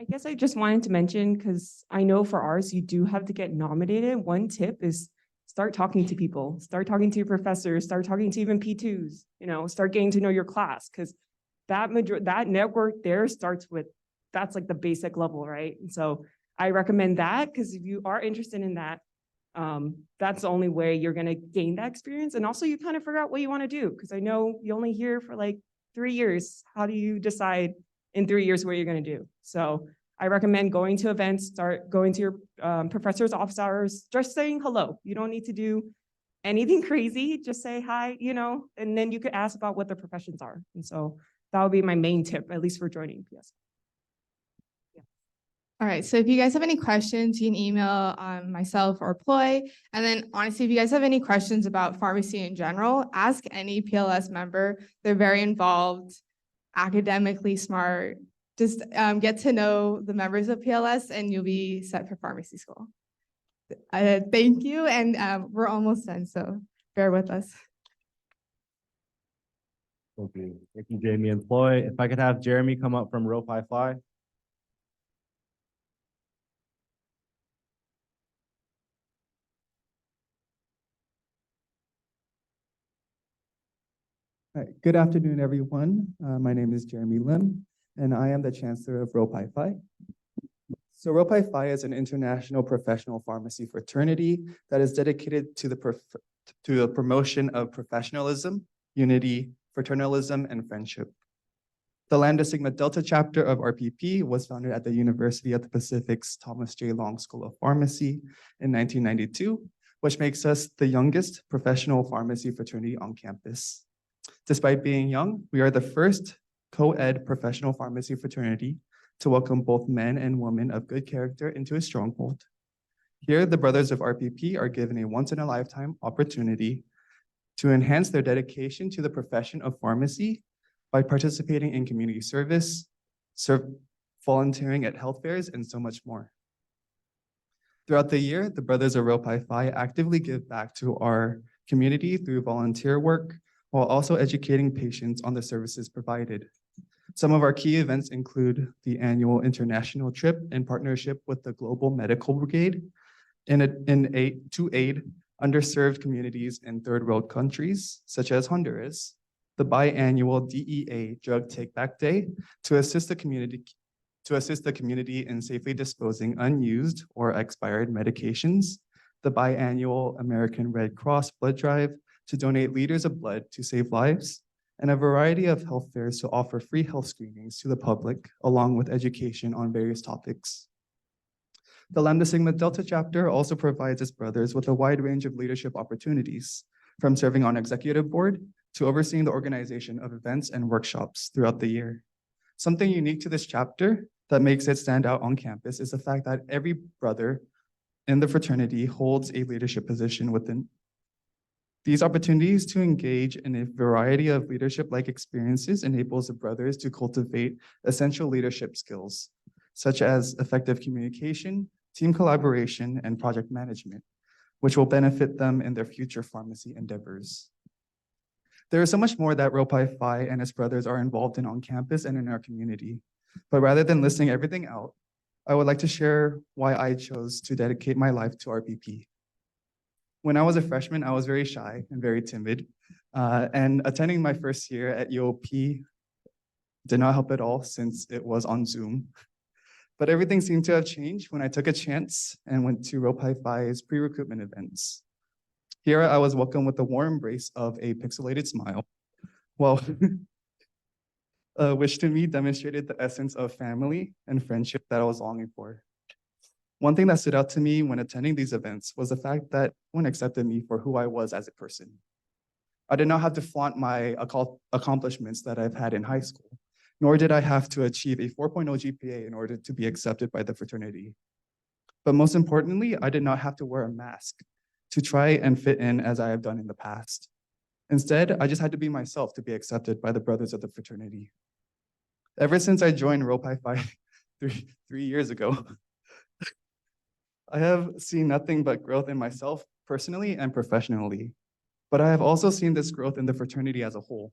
I guess I just wanted to mention, because I know for ours, you do have to get nominated. One tip is start talking to people, start talking to your professors, start talking to even P2s, start getting to know your class, because that network there starts with, that's like the basic level, right? And so I recommend that, because if you are interested in that, that's the only way you're going to gain that experience. And also you kind of figure out what you want to do, because I know you only here for like 3 years. How do you decide in 3 years what you're going to do? So I recommend going to events, start going to your professor's office hours, just saying hello. You don't need to do anything crazy. Just say hi, and then you could ask about what the professions are. And so that would be my main tip, at least for joining PS. All right, so if you guys have any questions, you can email myself or Ploy. And then honestly, if you guys have any questions about pharmacy in general, ask any PLS member. They're very involved, academically smart. Just get to know the members of PLS and you'll be set for pharmacy school. Thank you, and we're almost done, so bear with us. Okay, thank you, Jamie and Ploy. If I could have Jeremy come up from Rho Pi Phi. Good afternoon, everyone. My name is Jeremy Lim, and I am the Chancellor of Rho Pi Phi. So Rho Pi Phi is an international professional pharmacy fraternity that is dedicated to the promotion of professionalism, unity, fraternalism, and friendship. The Lambda Sigma Delta chapter of RPP was founded at the University of the Pacific's Thomas J. Long School of Pharmacy in 1992, which makes us the youngest professional pharmacy fraternity on campus. Despite being young, we are the first co-ed professional pharmacy fraternity to welcome both men and women of good character into a stronghold. Here, the brothers of RPP are given a once-in-a-lifetime opportunity to enhance their dedication to the profession of pharmacy by participating in community service, volunteering at health fairs, and so much more. Throughout the year, the brothers of Rho Pi Phi actively give back to our community through volunteer work, while also educating patients on the services provided. Some of our key events include the annual international trip in partnership with the Global Medical Brigade to aid underserved communities in third world countries, such as Honduras, the biannual DEA Drug Take Back Day to assist the community in safely disposing unused or expired medications, the biannual American Red Cross blood drive to donate liters of blood to save lives, and a variety of health fairs to offer free health screenings to the public, along with education on various topics. The Lambda Sigma Delta chapter also provides its brothers with a wide range of leadership opportunities, from serving on executive board to overseeing the organization of events and workshops throughout the year. Something unique to this chapter that makes it stand out on campus is the fact that every brother in the fraternity holds a leadership position within. These opportunities to engage in a variety of leadership-like experiences enables the brothers to cultivate essential leadership skills, such as effective communication, team collaboration, and project management, which will benefit them in their future pharmacy endeavors. There is so much more that Rho Pi Phi and its brothers are involved in on campus and in our community, but rather than listing everything out, I would like to share why I chose to dedicate my life to RPP. When I was a freshman, I was very shy and very timid, and attending my first year at UOP Did not help at all since it was on Zoom. But everything seemed to have changed when I took a chance and went to Rho Pi Phi's pre-recruitment events. Here I was welcomed with the warm embrace of a pixelated smile, well, which to me demonstrated the essence of family and friendship that I was longing for. One thing that stood out to me when attending these events was the fact that everyone accepted me for who I was as a person. I did not have to flaunt my accomplishments that I've had in high school, nor did I have to achieve a 4.0 GPA in order to be accepted by the fraternity. But most importantly, I did not have to wear a mask to try and fit in as I have done in the past. Instead, I just had to be myself to be accepted by the brothers of the fraternity. Ever since I joined Rho Pi Phi three years ago, I have seen nothing but growth in myself personally and professionally. But I have also seen this growth in the fraternity as a whole.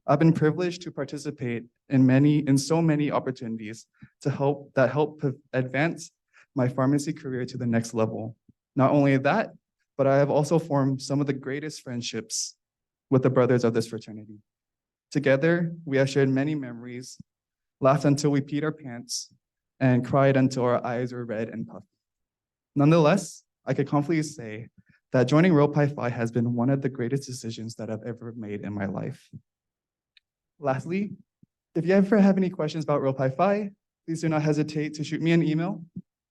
I've been privileged to participate in so many opportunities that help advance my pharmacy career to the next level. Not only that, but I have also formed some of the greatest friendships with the brothers of this fraternity. Together, we have shared many memories, laughed until we peed our pants, and cried until our eyes were red and puffy. Nonetheless, I could confidently say that joining Rho Pi Phi has been one of the greatest decisions that I've ever made in my life. Lastly, if you ever have any questions about Rho Pi Phi, please do not hesitate to shoot me an email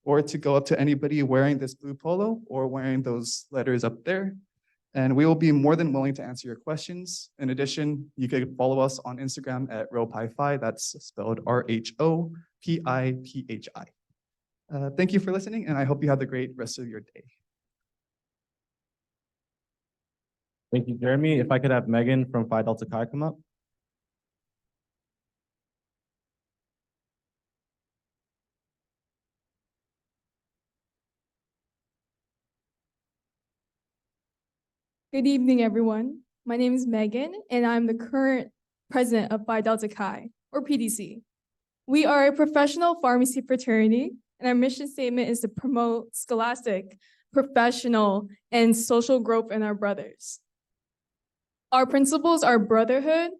or to go up to anybody wearing this blue polo or wearing those letters up there. And we will be more than willing to answer your questions. In addition, you can follow us on Instagram at Rho Pi Phi. That's spelled RHOPIPHI. Thank you for listening, and I hope you have a great rest of your day. Thank you, Jeremy. If I could have Megan from Phi Delta Chi come up. Good evening, everyone. My name is Megan, and I'm the current president of Phi Delta Chi, or PDC. We are a professional pharmacy fraternity, and our mission statement is to promote scholastic, professional, and social growth in our brothers. Our principles are brotherhood,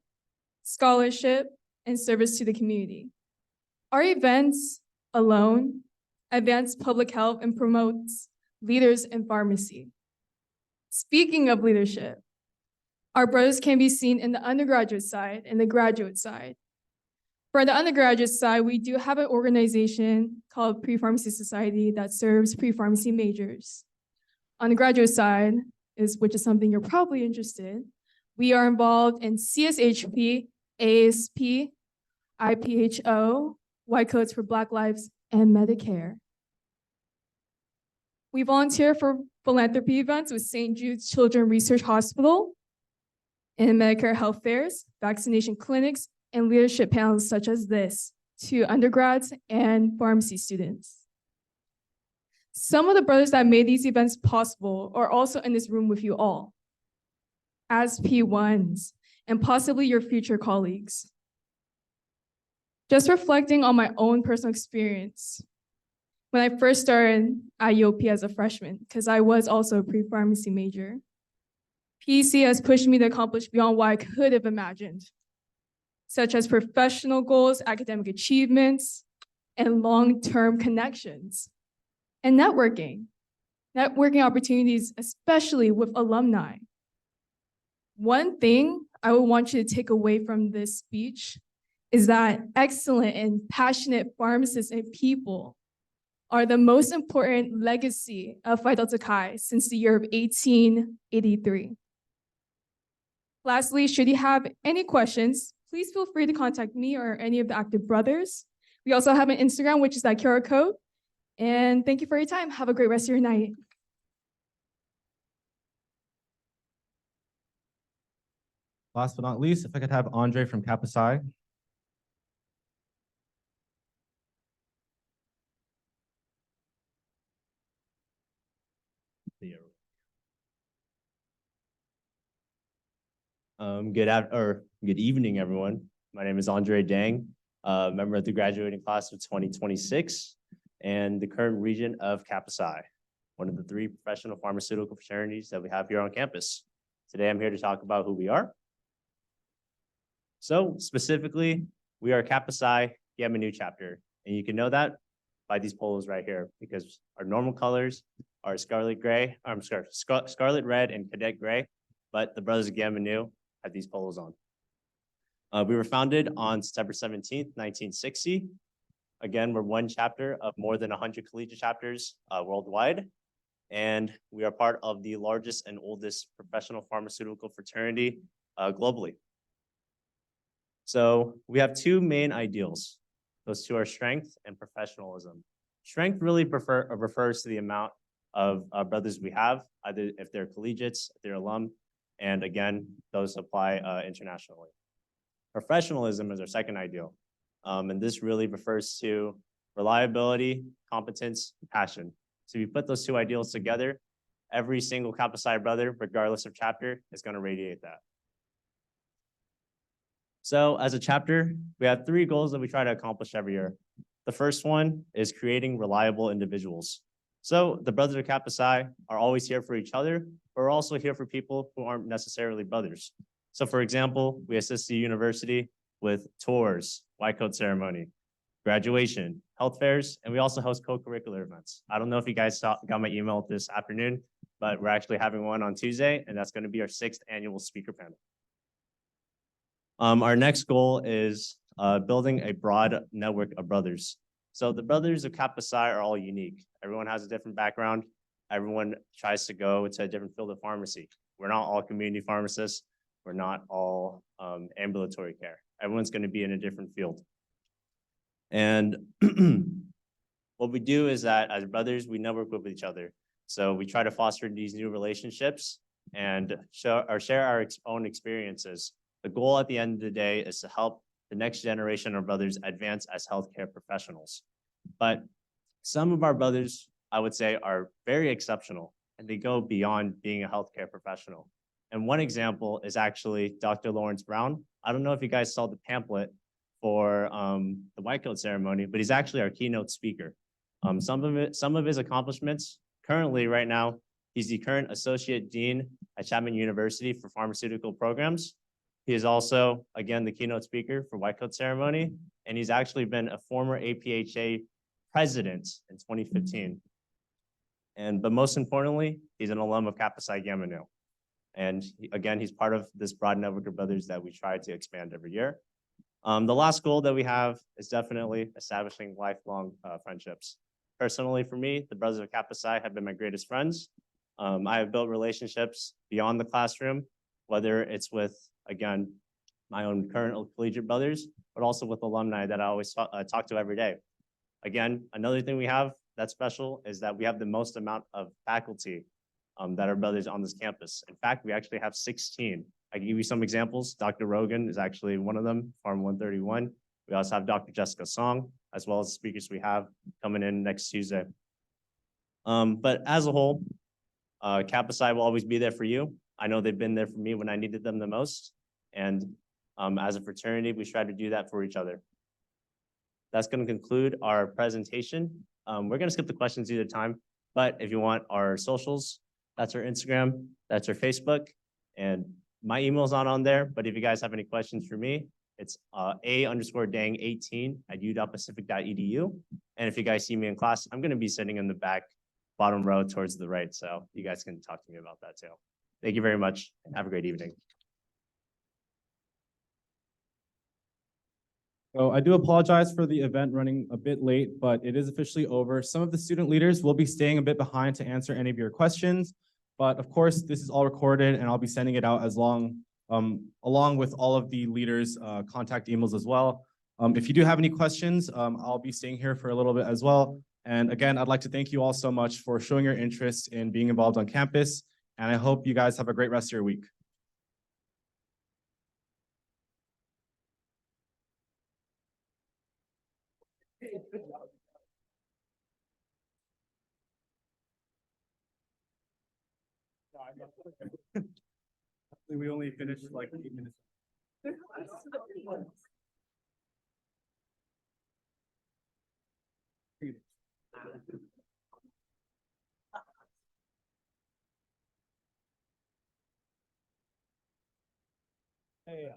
scholarship, and service to the community. Our events alone advance public health and promotes leaders in pharmacy. Speaking of leadership, our brothers can be seen in the undergraduate side and the graduate side. For the undergraduate side, we do have an organization called Pharmacist Society that serves pre-pharmacy majors. On the graduate side, which is something you're probably interested in, we are involved in CSHP, ASP, IPhO, White Coats for Black Lives, and Medicare. We volunteer for philanthropy events with St. Jude's Children's Research Hospital and Medicare health fairs, vaccination clinics, and leadership panels such as this to undergrads and pharmacy students. Some of the brothers that made these events possible are also in this room with you all, as P1s, and possibly your future colleagues. Just reflecting on my own personal experience, when I first started at UOP as a freshman, because I was also a pre-pharmacy major, PEC has pushed me to accomplish beyond what I could have imagined, such as professional goals, academic achievements, and long-term connections, and networking opportunities, especially with alumni. One thing I would want you to take away from this speech is that excellent and passionate pharmacists and people are the most important legacy of Phi Delta Chi since the year of 1883. Lastly, should you have any questions, please feel free to contact me or any of the active brothers. We also have an Instagram, which is that QR code. And thank you for your time. Have a great rest of your night. Last but not least, if I could have Andre from Kappa Psi. Good evening, everyone. My name is Andre Dang, member of the graduating class of 2026 and the current regent of Kappa Psi, one of the 3 professional pharmaceutical fraternities that we have here on campus. Today, I'm here to talk about who we are. So specifically, we are Kappa Psi Gamma Nu chapter, and you can know that by these polos right here, because our normal colors are scarlet gray, scarlet red and cadet gray, but the brothers of Gamma Nu have these polos on. We were founded on September 17th, 1960. Again, we're one chapter of more than 100 collegiate chapters worldwide. And we are part of the largest and oldest professional pharmaceutical fraternity globally. So we have two main ideals. Those two are strength and professionalism. Strength really refers to the amount of brothers we have, either if they're collegiates, if they're alum, and again, those apply internationally. Professionalism is our second ideal. And this really refers to reliability, competence, passion. So if you put those two ideals together, every single Kappa Psi brother, regardless of chapter, is going to radiate that. So as a chapter, we have three goals that we try to accomplish every year. The first one is creating reliable individuals. So the brothers of Kappa Psi are always here for each other, but we're also here for people who aren't necessarily brothers. So for example, we assist the university with tours, white coat ceremony, graduation, health fairs, and we also host co-curricular events. I don't know if you guys got my email this afternoon, but we're actually having one on Tuesday, and that's going to be our 6th annual speaker panel. Our next goal is building a broad network of brothers. So the brothers of Kappa Psi are all unique. Everyone has a different background. Everyone tries to go to a different field of pharmacy. We're not all community pharmacists. We're not all ambulatory care. Everyone's going to be in a different field. And what we do is that as brothers, we network with each other. So we try to foster these new relationships and share our own experiences. The goal at the end of the day is to help the next generation of brothers advance as healthcare professionals. But some of our brothers, I would say, are very exceptional, and they go beyond being a healthcare professional. And one example is actually Dr. Lawrence Brown. I don't know if you guys saw the pamphlet for the white coat ceremony, but he's actually our keynote speaker. Some of his accomplishments currently right now, he's the current associate dean at Chapman University for pharmaceutical programs. He is also, again, the keynote speaker for white coat ceremony, and he's actually been a former APhA president in 2015. But most importantly, he's an alum of Kappa Psi Gamma Nu. And again, he's part of this broad network of brothers that we try to expand every year. The last goal that we have is definitely establishing lifelong friendships. Personally, for me, the brothers of Kappa Psi have been my greatest friends. I have built relationships beyond the classroom, whether it's with, again, my own current collegiate brothers, but also with alumni that I always talk to every day. Again, another thing we have that's special is that we have the most amount of faculty that are brothers on this campus. In fact, we actually have 16. I can give you some examples. Dr. Rogan is actually one of them, Farm 131. We also have Dr. Jessica Song, as well as speakers we have coming in next Tuesday. But as a whole, Kappa Psi will always be there for you. I know they've been there for me when I needed them the most. And as a fraternity, we try to do that for each other. That's going to conclude our presentation. We're going to skip the questions due to time, but if you want our socials, that's our Instagram, that's our Facebook, and my email's not on there, but if you guys have any questions for me, it's a_dang18@u.pacific.edu. And if you guys see me in class, I'm going to be sitting in the back, bottom row towards the right, so you guys can talk to me about that too. Thank you very much, and have a great evening. So I do apologize for the event running a bit late, but it is officially over. Some of the student leaders will be staying a bit behind to answer any of your questions. But of course, this is all recorded and I'll be sending it out along with all of the leaders' contact emails as well. If you do have any questions, I'll be staying here for a little bit as well. And again, I'd like to thank you all so much for showing your interest in being involved on campus. And I hope you guys have a great rest of your week. We only finished like 8 minutes. Hey.